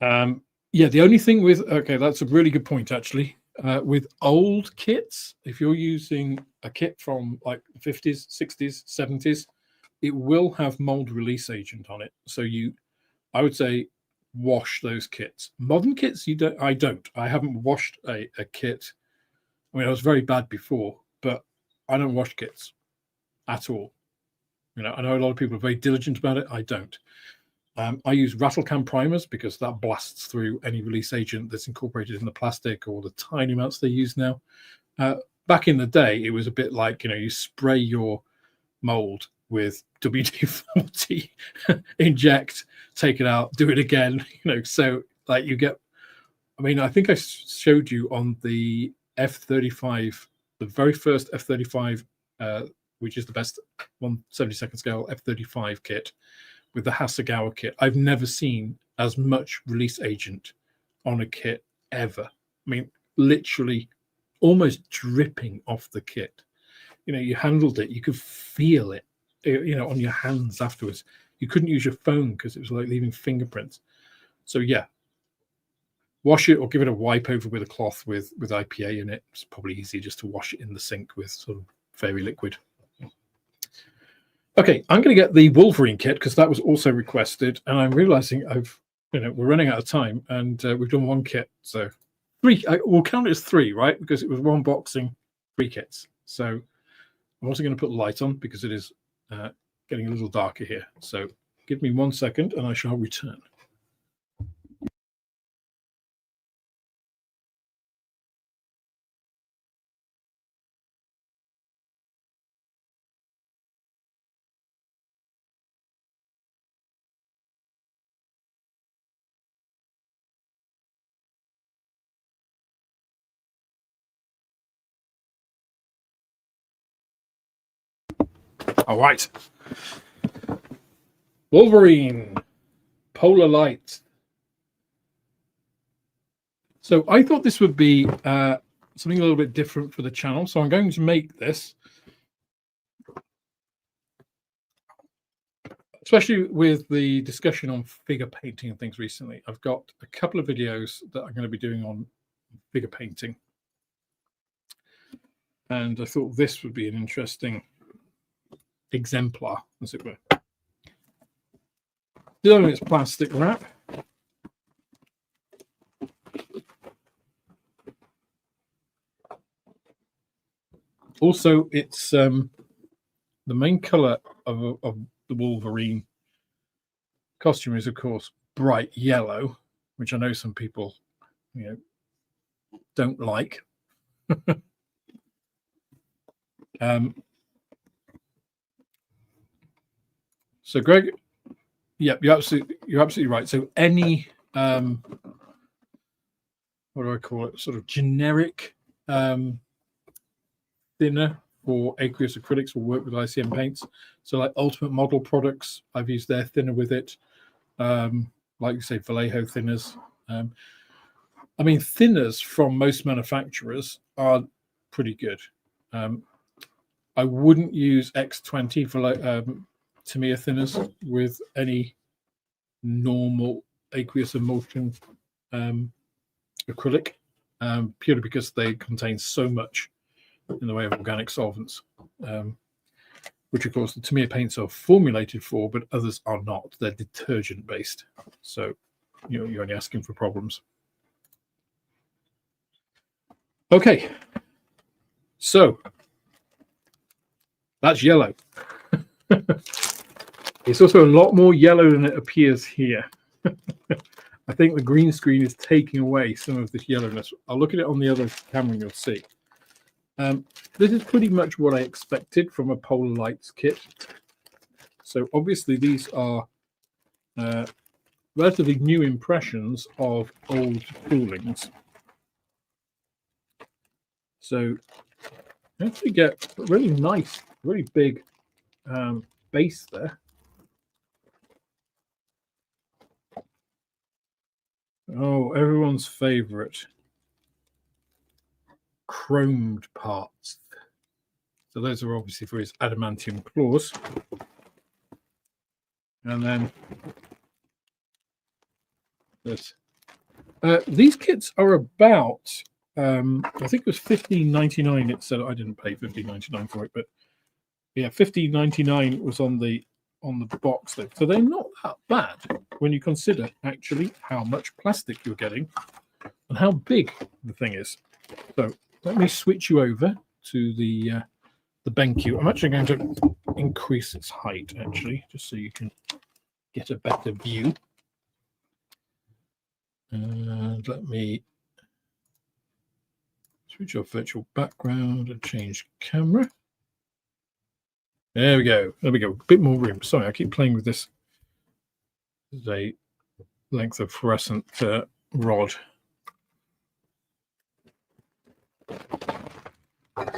A: Yeah, the only thing with, okay, that's a really good point, actually. With old kits, if you're using a kit from like the 50s, 60s, 70s, it will have mold release agent on it. So I would say, wash those kits. Modern kits, I don't. I haven't washed a kit. I mean, I was very bad before, but I don't wash kits at all. I know a lot of people are very diligent about it. I don't. I use rattle can primers because that blasts through any release agent that's incorporated in the plastic or the tiny amounts they use now. Back in the day, it was a bit like, you spray your mold with WD-40, inject, take it out, do it again. So like you get. I mean, I think I showed you on the F-35, the very first F-35, which is the best 1/72nd scale F-35 kit, with the Hasegawa kit. I've never seen as much release agent on a kit ever. I mean, literally almost dripping off the kit. You handled it, you could feel it, on your hands afterwards. You couldn't use your phone because it was like leaving fingerprints. So yeah, wash it or give it a wipe over with a cloth with IPA in it. It's probably easier just to wash it in the sink with sort of fairy liquid. Okay, I'm going to get the Wolverine kit because that was also requested, and I'm realizing we're running out of time, and we've done one kit, so three. We'll count it as three, right? Because it was one boxing, 3 kits. So I'm also going to put the light on because it is getting a little darker here. So give me 1 second, and I shall return. All right. Wolverine, Polar Light. So I thought this would be something a little bit different for the channel. So I'm going to make this, especially with the discussion on figure painting and things recently. I've got a couple of videos that I'm going to be doing on figure painting. And I thought this would be an interesting exemplar, as it were. Still in its plastic wrap. Also, it's the main color of the Wolverine costume is, of course, bright yellow, which I know some people, don't like. So, Greg, yeah, you're absolutely right. So, any what do I call it? Sort of generic thinner for aqueous acrylics will work with ICM paints. So, like Ultimate Model products, I've used their thinner with it. Like you say, Vallejo thinners. I mean, thinners from most manufacturers are pretty good. I wouldn't use X20 for Tamiya thinners with any normal aqueous emulsion acrylic, purely because they contain so much in the way of organic solvents, which of course the Tamiya paints are formulated for, but others are not. They're detergent based, so you're only asking for problems. Okay, so that's yellow. It's also a lot more yellow than it appears here. I think the green screen is taking away some of this yellowness. I'll look at it on the other camera and you'll see. This is pretty much what I expected from a Polar Lights kit. So obviously these are relatively new impressions of old toolings. So You actually get a really nice, really big base there. Oh, everyone's favorite chromed parts. So those are obviously for his adamantium claws. And then this. These kits are about, I think it was $15.99. It said I didn't pay $15.99 for it, but yeah, $15.99 was on the box there. So they're not that bad when you consider actually how much plastic you're getting and how big the thing is. So let me switch you over to the BenQ. I'm actually going to increase its height actually, just so you can get a better view. And let me switch off virtual background and change camera. There we go. There we go. A bit more room. Sorry, I keep playing with this. This is a length of fluorescent rod.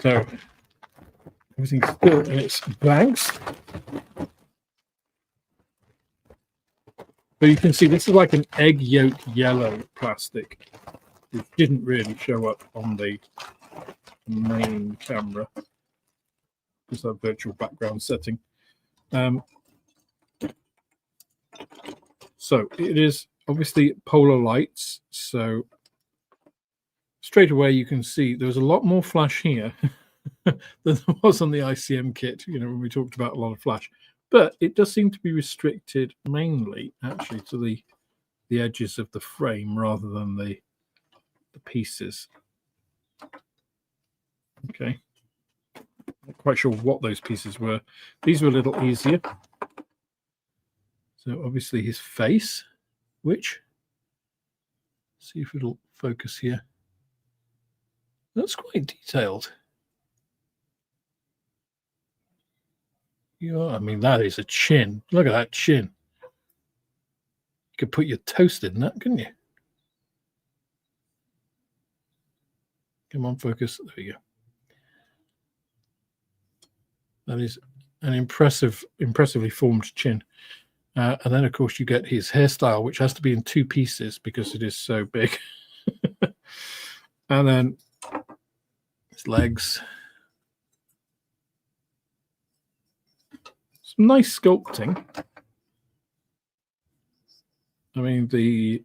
A: So everything's still in its bags. But you can see this is like an egg yolk yellow plastic, which didn't really show up on the main camera. Just that virtual background setting. So it is obviously polar lights. So straight away you can see there's a lot more flash here than there was on the ICM kit, you know, when we talked about a lot of flash. But it does seem to be restricted mainly actually to the edges of the frame rather than the pieces. Okay. Not quite sure what those pieces were. These were a little easier. So obviously his face, which, see if it'll focus here. That's quite detailed. Yeah, I mean, that is a chin. Look at that chin. You could put your toast in that, couldn't you? Come on, focus. There you go. That is an impressively formed chin. And then, of course, you get his hairstyle, which has to be in two pieces because it is so big. And then his legs. Some nice sculpting. I mean, the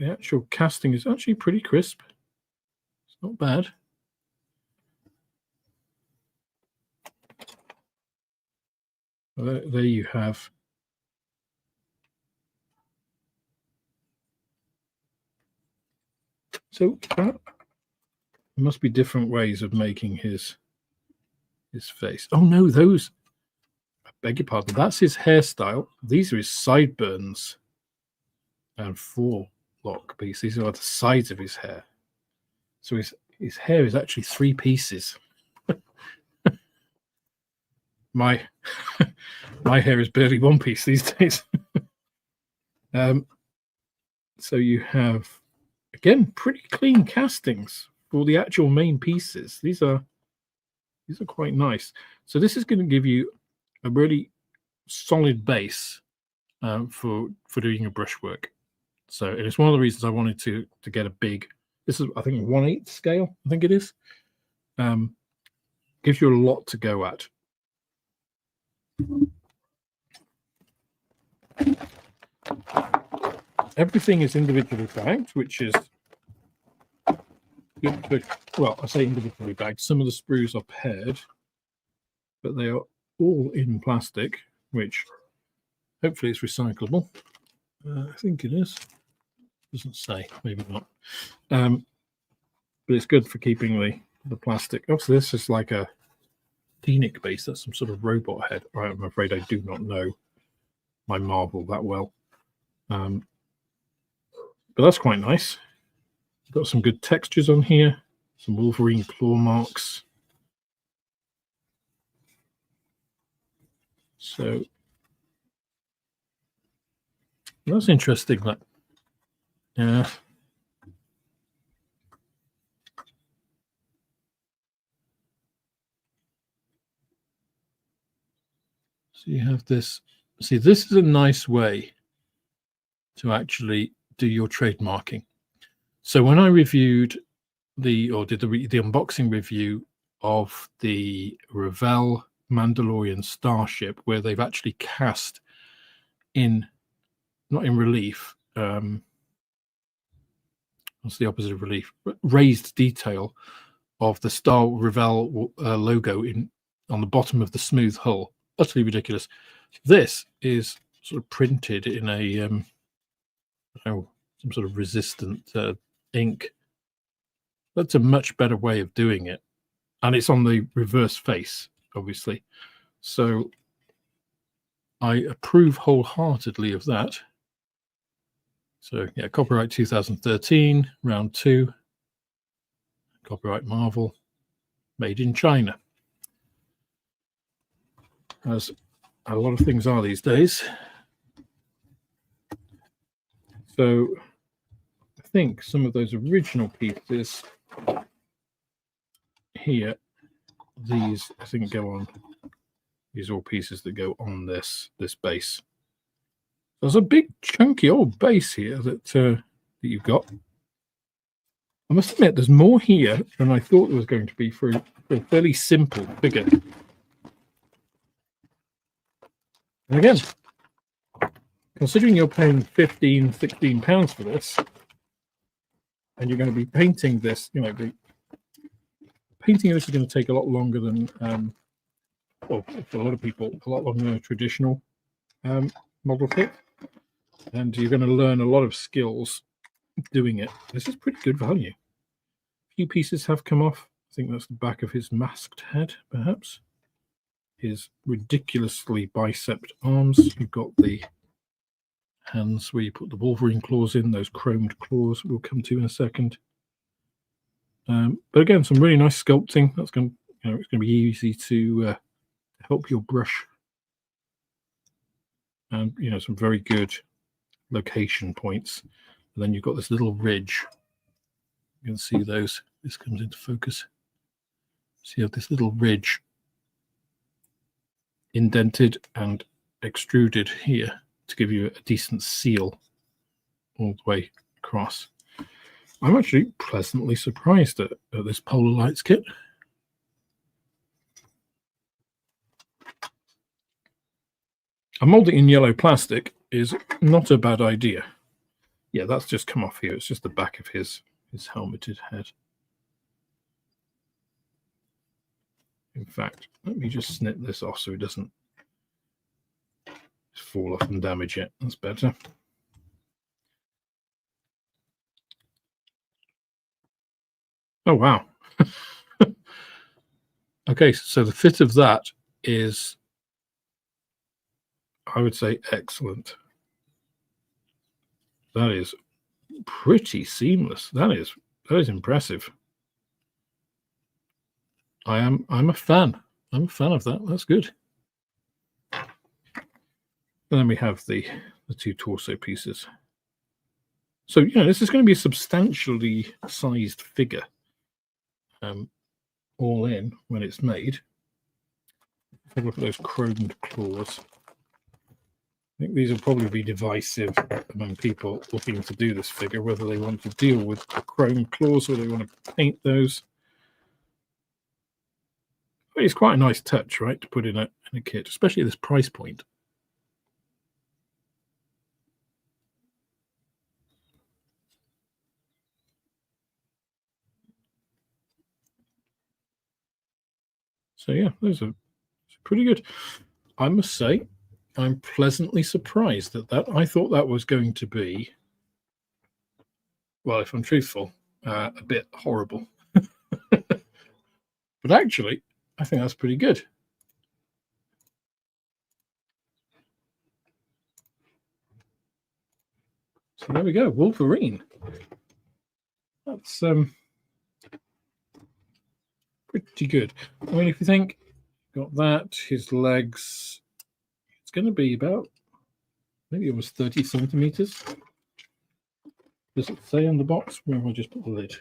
A: actual casting is actually pretty crisp. It's not bad. Well, there you have. So there must be different ways of making his face. Oh no, those. I beg your pardon. That's his hairstyle. These are his sideburns and forelock pieces. These are the sides of his hair. So his hair is actually three pieces. My hair is barely one piece these days. So you have, again, pretty clean castings for the actual main pieces. These are quite nice. So this is going to give you a really solid base for doing your brushwork. So it is one of the reasons I wanted to get a big. This is, I think, 1/8 scale. I think it is. Gives you a lot to go at. Everything is individually bagged, which is good. Well, I say individually bagged. Some of the sprues are paired, but they are all in plastic, which hopefully is recyclable. I think it is. Doesn't say, maybe not. But it's good for keeping the plastic. Oh, so this is like a Phoenix base. That's some sort of robot head. I'm afraid I do not know my Marvel that well. But that's quite nice. Got some good textures on here. Some Wolverine claw marks. So that's interesting. That, yeah. So you have this. See, this is a nice way to actually do your trademarking. So when I reviewed did the unboxing review of the Revell Mandalorian Starship, where they've actually cast in, not in relief, what's the opposite of relief? Raised detail of the Star Revell logo on the bottom of the smooth hull. Utterly ridiculous. This is sort of printed in a some sort of resistant ink. That's a much better way of doing it, and it's on the reverse face, obviously. So I approve wholeheartedly of that. So yeah, copyright 2013, round 2. Copyright Marvel, made in China, as a lot of things are these days. So I think some of those original pieces here, these I think go on. These are all pieces that go on this base. There's a big chunky old base here that you've got. I must admit, there's more here than I thought there was going to be for a fairly simple figure. And again, considering you're paying £15–16 for this, and you're going to be painting this, you know, the painting of this is going to take a lot longer than, well, for a lot of people, a lot longer than a traditional model kit. And you're going to learn a lot of skills doing it. This is pretty good value. A few pieces have come off. I think that's the back of his masked head, perhaps. His ridiculously bicepped arms. You've got the hands where you put the Wolverine claws in, those chromed claws we'll come to in a second. But again, some really nice sculpting. That's going to, you know, it's going to be easy to help your brush. And, you know, some very good location points. And then you've got this little ridge. You can see those. This comes into focus. So you have this little ridge indented and extruded here to give you a decent seal all the way across. I'm actually pleasantly surprised at this Polar Lights kit. A molding in yellow plastic is not a bad idea. Yeah, that's just come off here. It's just the back of his helmeted head. In fact, let me just snip this off so it doesn't fall off and damage it. That's better. Oh, wow. Okay, so the fit of that is, I would say, excellent. That is pretty seamless. That is impressive. I'm a fan. I'm a fan of that. That's good. And then we have the two torso pieces. So, you know, this is going to be a substantially sized figure, all in when it's made. Have a look at those chromed claws. I think these will probably be divisive among people looking to do this figure, whether they want to deal with chrome claws or they want to paint those. But it's quite a nice touch, right, to put in a kit, especially at this price point. So yeah, those are pretty good. I must say, I'm pleasantly surprised at that. I thought that was going to be, well, if I'm truthful, a bit horrible. But actually, I think that's pretty good. So there we go, Wolverine. That's pretty good. I mean, if you think, got that, his legs, it's going to be about maybe almost 30 centimeters. Does it say on the box? Where have I just put the lid?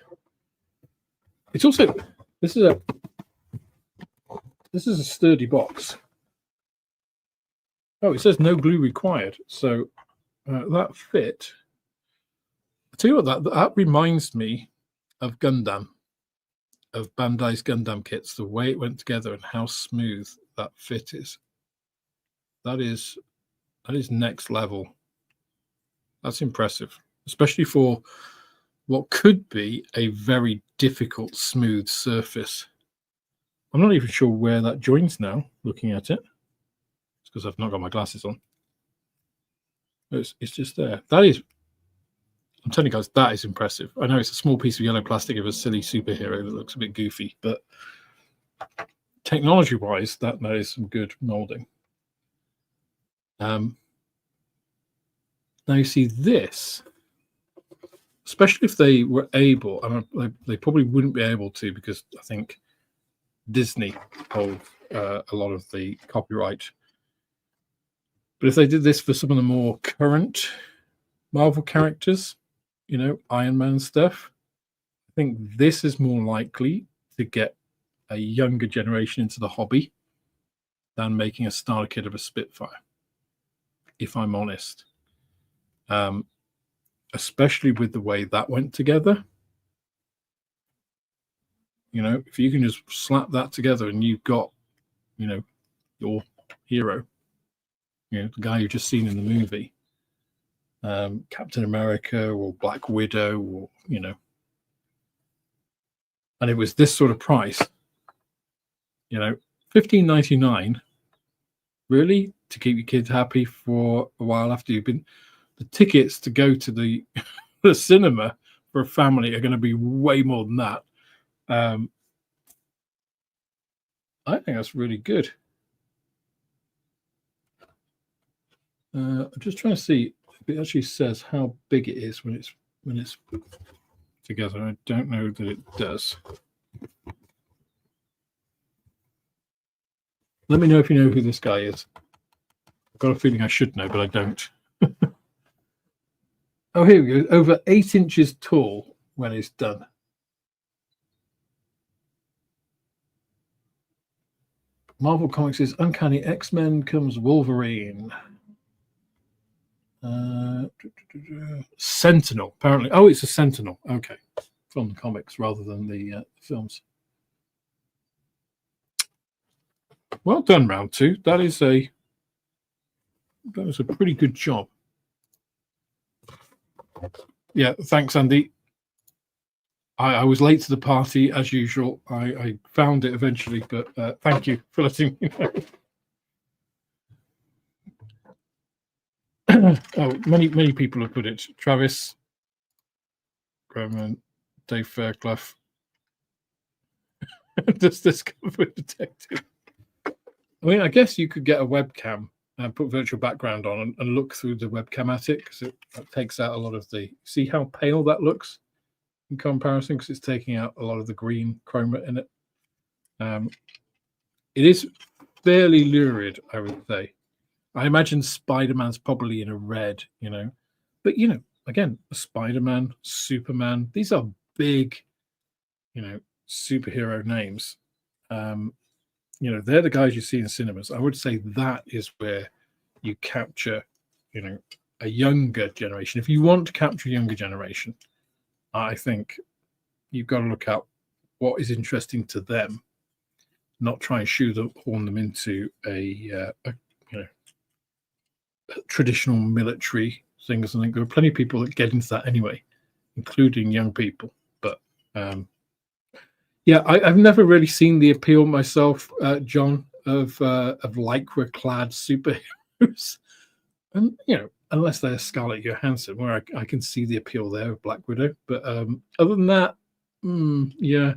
A: It's also, this is a sturdy box. Oh, it says no glue required. So that fit. I tell you what, that reminds me of Gundam, of Bandai's Gundam kits, the way it went together and how smooth that fit is. That is next level. That's impressive, especially for what could be a very difficult smooth surface. I'm not even sure where that joins now, looking at it. It's because I've not got my glasses on. It's just there. That is, I'm telling you guys, that is impressive. I know it's a small piece of yellow plastic of a silly superhero that looks a bit goofy, but technology-wise, that is some good molding. Now you see this, especially if they were able, and they probably wouldn't be able to, because I think Disney hold a lot of the copyright. But if they did this for some of the more current Marvel characters, you know, Iron Man stuff, I think this is more likely to get a younger generation into the hobby than making a starter kit of a Spitfire, if I'm honest. Especially with the way that went together. You know, if you can just slap that together and you've got, you know, your hero, you know, the guy you've just seen in the movie, Captain America or Black Widow, or, you know, and it was this sort of price, you know, $15.99, really, to keep your kids happy for a while after you've been. The tickets to go to the cinema for a family are going to be way more than that. I think that's really good. I'm just trying to see if it actually says how big it is when it's together. I don't know that it does. Let me know if you know who this guy is. I've got a feeling I should know, but I don't. Oh, here we go. Over 8 inches tall when it's done. Marvel Comics' Uncanny X-Men comes Wolverine. Sentinel, apparently. Oh, it's a Sentinel. Okay. From the comics rather than the films. Well done, round two. That is a pretty good job. Yeah, thanks, Andy. I was late to the party as usual. I found it eventually, but thank you for letting me know. Oh, many people have put it. Travis, Graham, Dave Fairclough. Does this cover detective? I mean, I guess you could get a webcam and put virtual background on and look through the webcam at it, because it takes out a lot of the. See how pale that looks in comparison, because it's taking out a lot of the green chroma in it. It is fairly lurid, I would say. I imagine Spider-Man's probably in a red, you know, but you know, again, Spider-Man, Superman, these are big, you know, superhero names. You know, they're the guys you see in cinemas. I would say that is where you capture, you know, a younger generation. If you want to capture a younger generation, I think you've got to look at what is interesting to them, not try and shoehorn them into a you know, traditional military things. I think there are plenty of people that get into that anyway, including young people. But yeah, I've never really seen the appeal myself, John, of lycra-clad superheroes, and you know, unless they're Scarlett Johansson, where I can see the appeal there of Black Widow. But other than that, yeah,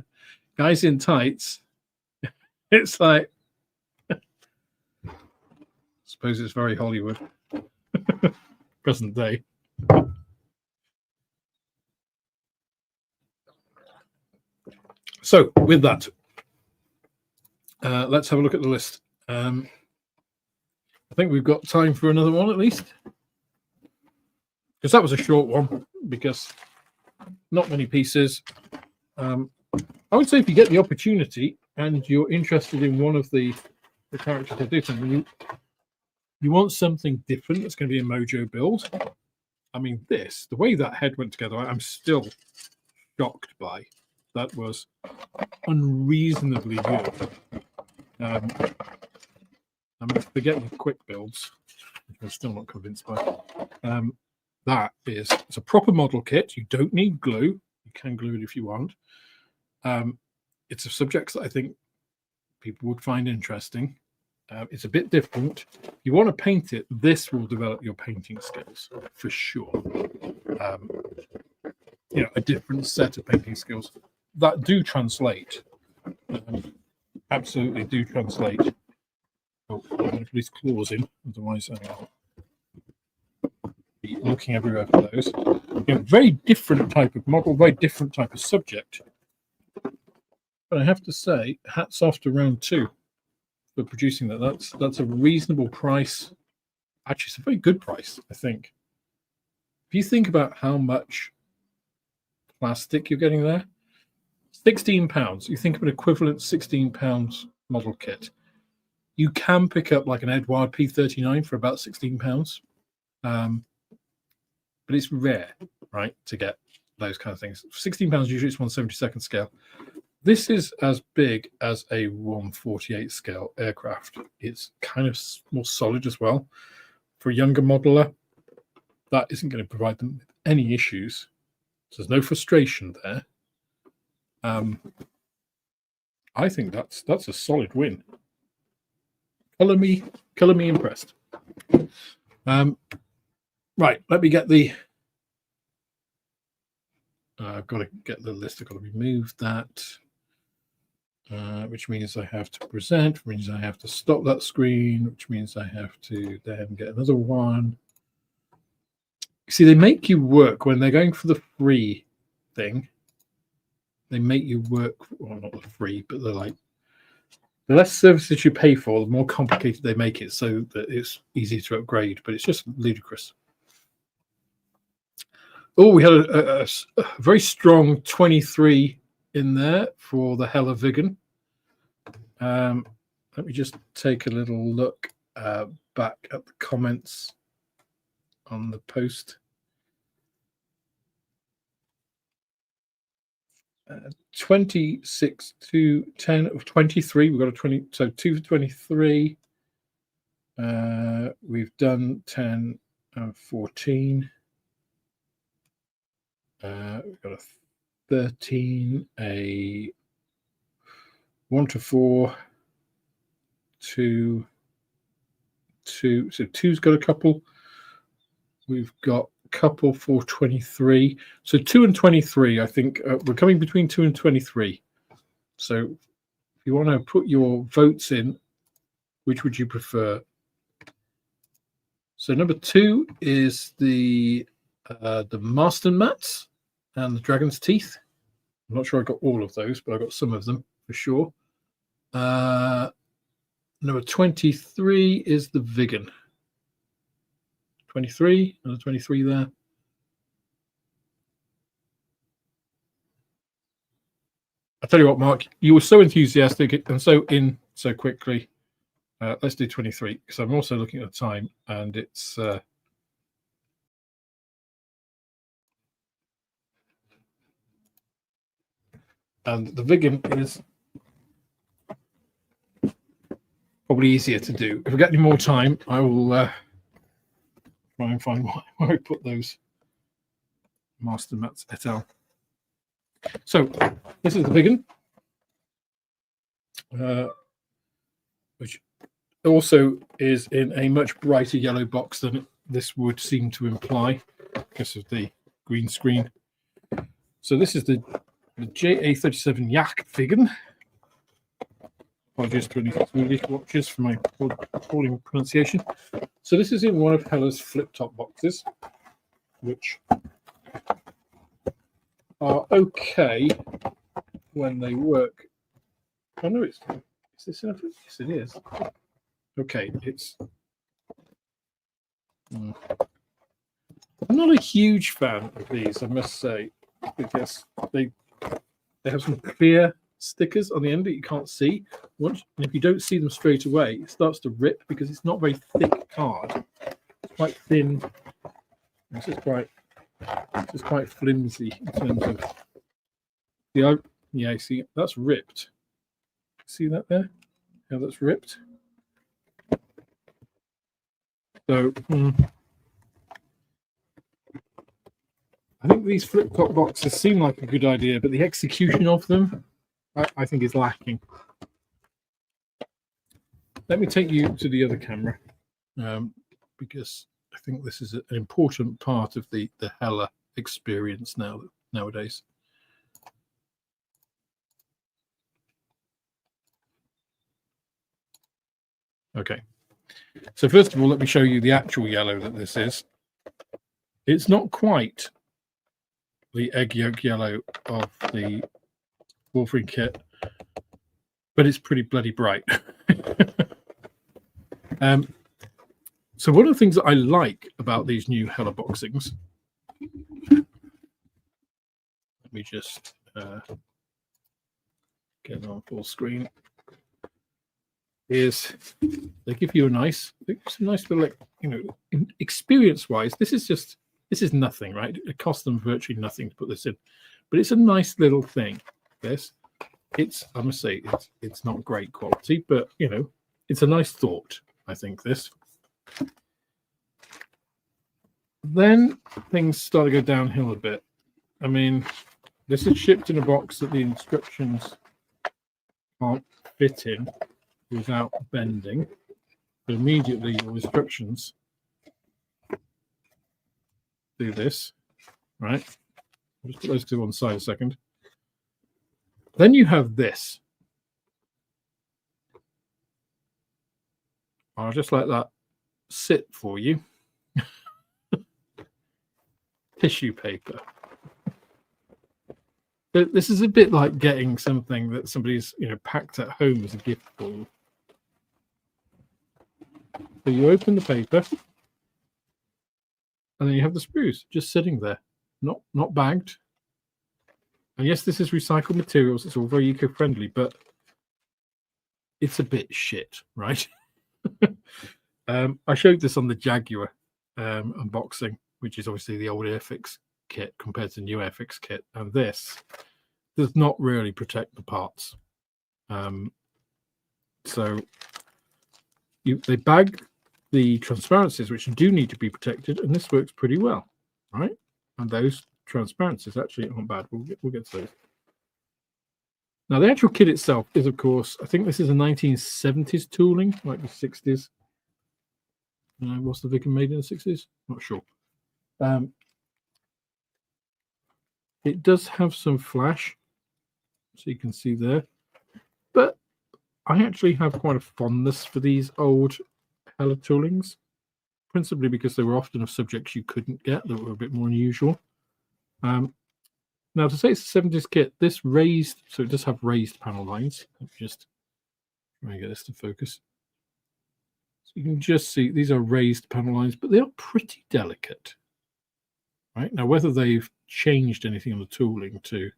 A: guys in tights, it's like, I suppose it's very Hollywood, present day. So with that, let's have a look at the list. I think we've got time for another one at least, because that was a short one, because not many pieces. I would say if you get the opportunity and you're interested in one of the characters that do something, You want something different that's going to be a mojo build. I mean, the way that head went together, I'm still shocked by. That was unreasonably good. I'm forgetting quick builds, which I'm still not convinced by. It's a proper model kit. You don't need glue. You can glue it if you want. It's a subject that I think people would find interesting. It's a bit different. If you want to paint it, this will develop your painting skills for sure. A different set of painting skills that do translate. Absolutely do translate. Oh, I'm going to put his claws in, otherwise I'll be looking everywhere for those. Very different type of model, very different type of subject. But I have to say, hats off to round 2 for producing that. That's a reasonable price. Actually, it's a very good price, I think. If you think about how much plastic you're getting there, £16. You think of an equivalent £16 model kit. You can pick up like an Edward P39 for about £16. But it's rare, right, to get those kind of things. £16, usually it's 1/72nd scale. This is as big as a 1/48 scale aircraft. It's kind of more solid as well. For a younger modeler, that isn't going to provide them with any issues. So there's no frustration there. I think that's a solid win. Color me impressed. Right, let me get the. I've got to get the list. I've got to remove that, which means I have to present, which means I have to stop that screen, which means I have to then get another one. See, they make you work when they're going for the free thing. They make you work, well, not the free, but they're like, the less services you pay for, the more complicated they make it so that it's easy to upgrade, but it's just ludicrous. Oh, we had a very strong 23 in there for the Hella Vigan. Let me just take a little look back at the comments on the post. 26 to 10 of 23. We've got a 20, so 2 for 23. We've done 10 of 14. We've got a 13, a 1 to 4, 2, 2. So 2's got a couple. We've got a couple for 23. So 2 and 23, I think we're coming between 2 and 23. So if you want to put your votes in, which would you prefer? So number 2 is the Marston Mats and the Dragon's Teeth. I'm not sure I got all of those, but I got some of them for sure. Number 23 is the Vigan. 23, another 23 there. I tell you what, Mark, you were so enthusiastic and so in so quickly. Let's do 23 because I'm also looking at the time and it's. And the Vigan is probably easier to do. If I get any more time, I will try and find where I put those Marston Mats et al. So this is the Vigan, which also is in a much brighter yellow box than this would seem to imply because of the green screen. So this is the JA37 Yak Vigan. Apologies to any Swedish watchers for my appalling pronunciation. So this is in one of Hella's flip-top boxes, which are okay when they work. Oh no, is this in a flip? Yes, it is. Okay, it's. I'm not a huge fan of these, I must say, because they have some clear stickers on the end that you can't see. And if you don't see them straight away, it starts to rip because it's not very thick card. It's quite thin. This is quite flimsy in terms of the. Yeah, see that's ripped. See that there? How that's ripped. So I think these flip-top boxes seem like a good idea, but the execution of them, I think, is lacking. Let me take you to the other camera, because I think this is an important part of the Hella experience nowadays. Okay, so first of all, let me show you the actual yellow that this is. It's not quite the egg yolk yellow of the Wolverine kit, but it's pretty bloody bright. So one of the things that I like about these new Hella boxings, let me just get on full screen, is they give you a nice little, like, you know, experience-wise, this is nothing, right? It costs them virtually nothing to put this in, but it's a nice little thing. This, I must say, it's not great quality, but you know, it's a nice thought, I think. This. Then things start to go downhill a bit. I mean, this is shipped in a box that the instructions can't fit in without bending. But immediately your instructions do this, right? I'll just put those two on the side a second. Then you have this. I'll just let that sit for you. Tissue paper. This is a bit like getting something that somebody's, you know, packed at home as a gift for you. So you open the paper, and then you have the sprues just sitting there, not bagged. And yes, this is recycled materials. It's all very eco-friendly, but it's a bit shit, right? I showed this on the Jaguar unboxing, which is obviously the old Airfix kit compared to the new Airfix kit, and this does not really protect the parts. So they bag the transparencies, which do need to be protected, and this works pretty well, right? And those transparencies actually aren't bad. We'll get to those. Now, the actual kit itself is, of course, I think this is a 1970s tooling, like the 60s. Was the Vigan made in the 60s? Not sure. It does have some flash, so you can see there. But I actually have quite a fondness for these old Hella toolings, principally because they were often of subjects you couldn't get that were a bit more unusual. Now, to say it's a 70s kit, this raised, so it does have raised panel lines. Let me just try and get this to focus. So you can just see these are raised panel lines, but they are pretty delicate. Right now, whether they've changed anything on the tooling to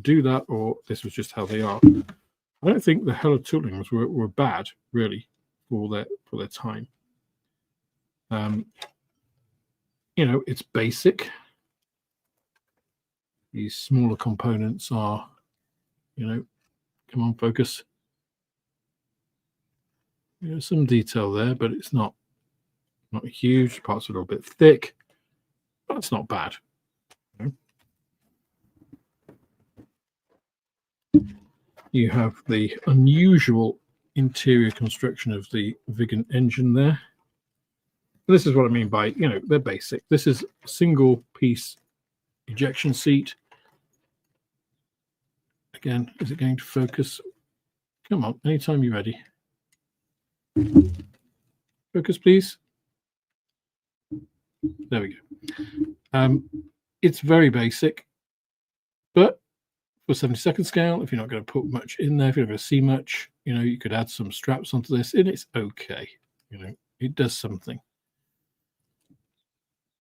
A: do that, or this was just how they are, I don't think the Hella toolings were bad, really, for their time. You know, it's basic. These smaller components are, you know, come on, focus. There's some detail there, but it's not huge. Parts are a little bit thick, but it's not bad. You have the unusual interior construction of the Vigan engine there. This is what I mean by, you know, they're basic. This is a single piece ejection seat. Again, is it going to focus? Come on, anytime you're ready. Focus, please. There we go. It's very basic, but for 72nd scale, if you're not going to put much in there, if you're not going to see much, you know, you could add some straps onto this, and it's okay. You know, it does something.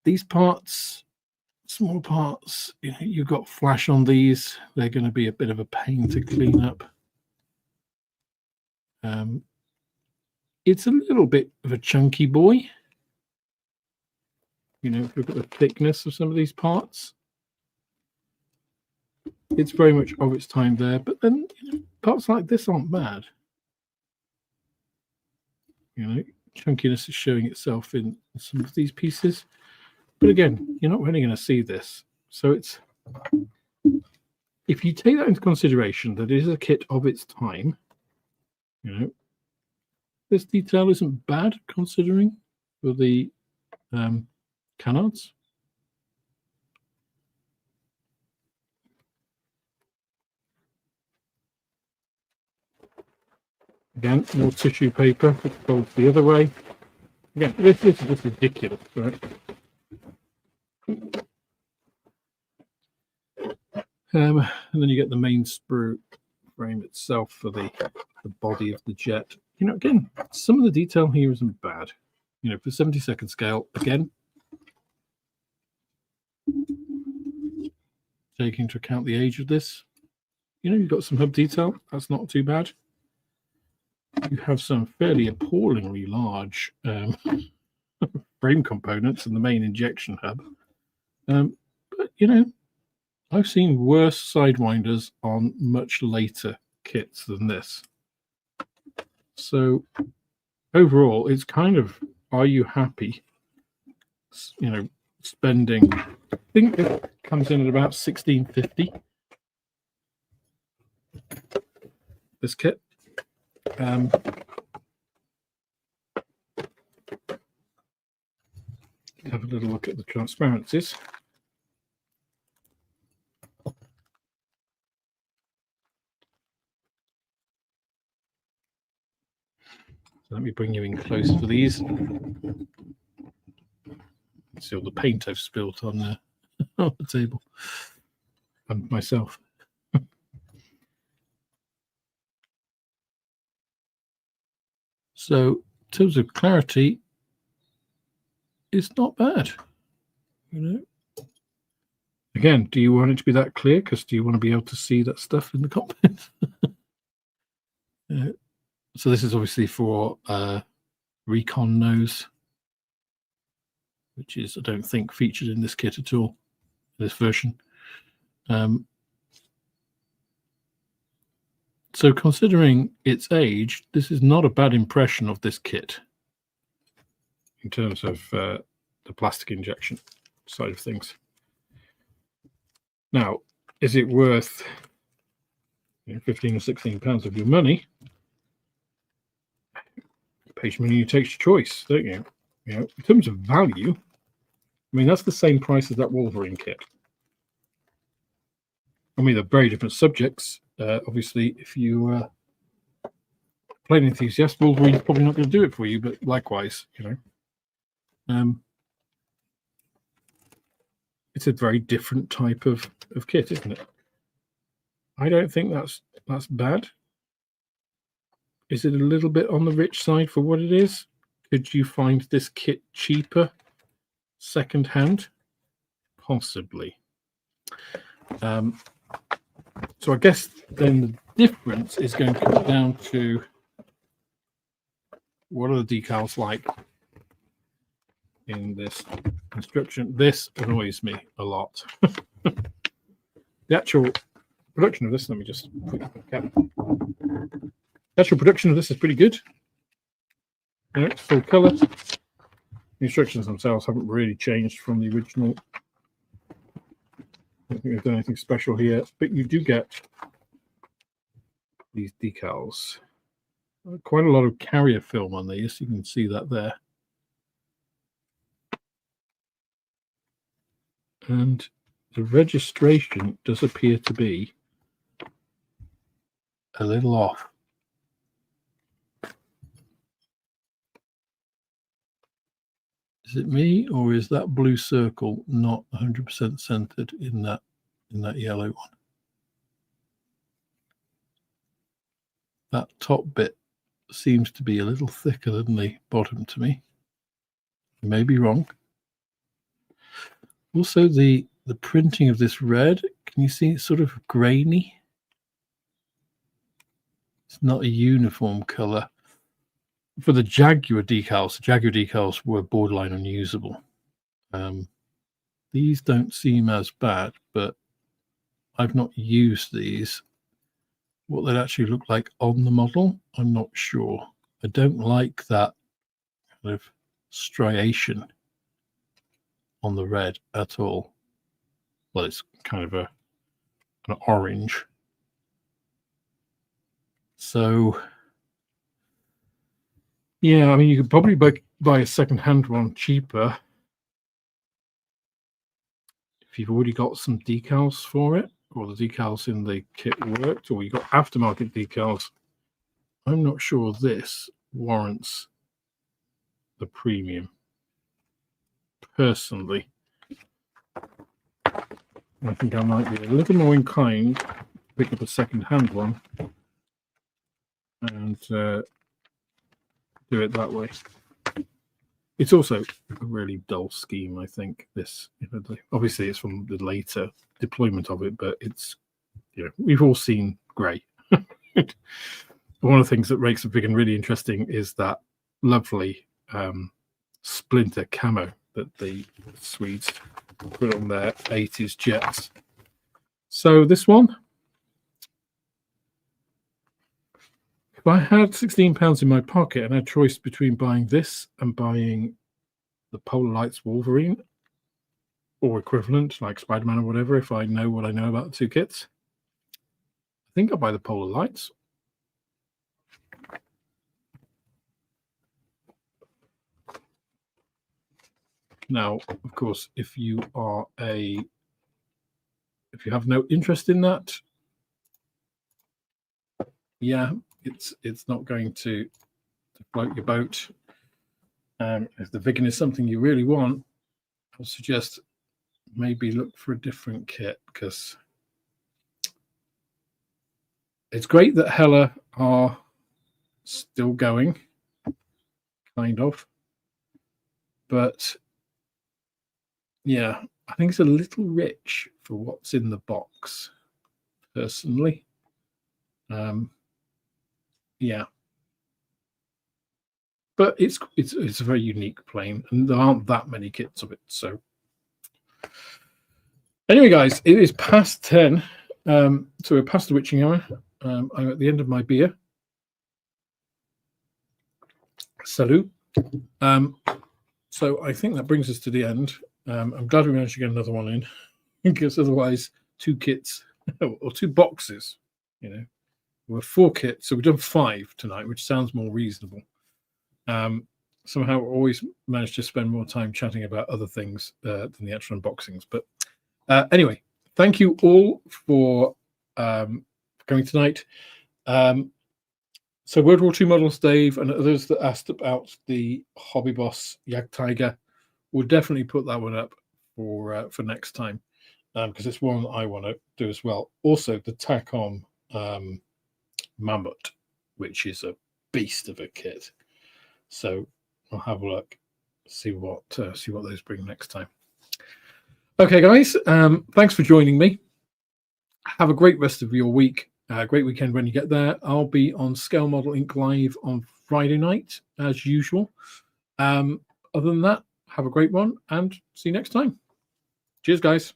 A: These parts small parts. You've got flash on these. They're going to be a bit of a pain to clean up. It's a little bit of a chunky boy. If you look at the thickness of some of these parts, it's very much of its time there. But then parts like this aren't bad. Chunkiness is showing itself in some of these pieces. But again, you're not really going to see this. So it's, if you take that into consideration, that it is a kit of its time, this detail isn't bad considering for the canards. Again, more tissue paper, which folds the other way. Again, this is just ridiculous, right? And then you get the main sprue frame itself for the body of the jet. Again, some of the detail here isn't bad. For 72nd scale, again, taking into account the age of this, you've got some hub detail. That's not too bad. You have some fairly appallingly large frame components in the main injection hub. But, I've seen worse sidewinders on much later kits than this. So overall, it's kind of, are you happy, spending, I think it comes in at about $16.50, this kit. Have a little look at the transparencies. So let me bring you in close for these. See all the paint I've spilt on the table and myself. So in terms of clarity, it's not bad. Again, do you want it to be that clear? Because do you want to be able to see that stuff in the cockpit? So this is obviously for recon nose, which is, I don't think, featured in this kit at all, this version. So considering its age, this is not a bad impression of this kit in terms of the plastic injection side of things. Now, is it worth 15 or 16 pounds of your money? Patient money, you take your choice, don't you? In terms of value, that's the same price as that Wolverine kit. They're very different subjects. Obviously, if you play an enthusiast, Wolverine's probably not going to do it for you, but likewise, it's a very different type of kit, isn't it? I don't think that's bad. Is it a little bit on the rich side for what it is? Could you find this kit cheaper second-hand? Possibly. So I guess then the difference is going to come down to what are the decals like in this construction. This annoys me a lot. The actual production of this, let me just put it back up. The actual production of this is pretty good. It's full color. The instructions themselves haven't really changed from the original. I don't think they've done anything special here, but you do get these decals. Quite a lot of carrier film on these. You can see that there. And the registration does appear to be a little off. Is it me, or is that blue circle not 100% centered in that yellow one? That top bit seems to be a little thicker than the bottom to me. I may be wrong. Also, the the printing of this red, can you see it's sort of grainy? It's not a uniform color. For the Jaguar decals were borderline unusable. These don't seem as bad, but I've not used these. What they'd actually look like on the model, I'm not sure. I don't like that kind of striation on the red at all. Well, it's kind of an orange. So, yeah, I mean, you could probably buy a second-hand one cheaper if you've already got some decals for it, or the decals in the kit worked, or you got aftermarket decals. I'm not sure this warrants the premium. Personally, I think I might be a little more inclined to pick up a second-hand one and do it that way. It's also a really dull scheme, I think. This, obviously, it's from the later deployment of it, but it's, we've all seen grey. One of the things that makes the Vigan really interesting is that lovely splinter camo that the Swedes put on their 80s jets. So this one, if I had £16 in my pocket and I had a choice between buying this and buying the Polar Lights Wolverine or equivalent, like Spider-Man or whatever, if I know what I know about the two kits, I think I'll buy the Polar Lights. Now, of course, if you have no interest in that, yeah, it's not going to float your boat. If the Vigan is something you really want, I'll suggest maybe look for a different kit, because it's great that Hella are still going, kind of, but yeah, I think it's a little rich for what's in the box, personally. Yeah, but it's a very unique plane, and there aren't that many kits of it. So anyway, guys, it is past 10, so we're past the witching hour. I'm at the end of my beer. Salut. So I think that brings us to the end. I'm glad we managed to get another one in, because otherwise 2 kits or 2 boxes, there were 4 kits, so we've done 5 tonight, which sounds more reasonable. Somehow always managed to spend more time chatting about other things than the actual unboxings. But anyway, thank you all for coming tonight. So World War II models, Dave, and others that asked about the Hobby Boss Jagdtiger, we'll definitely put that one up for next time, because it's one that I want to do as well. Also, the Takom Mammoth, which is a beast of a kit. So I'll have a look, see what those bring next time. Okay, guys, thanks for joining me. Have a great rest of your week. Great weekend when you get there. I'll be on Scale Model Inc. Live on Friday night, as usual. Other than that, have a great one and see you next time. Cheers, guys.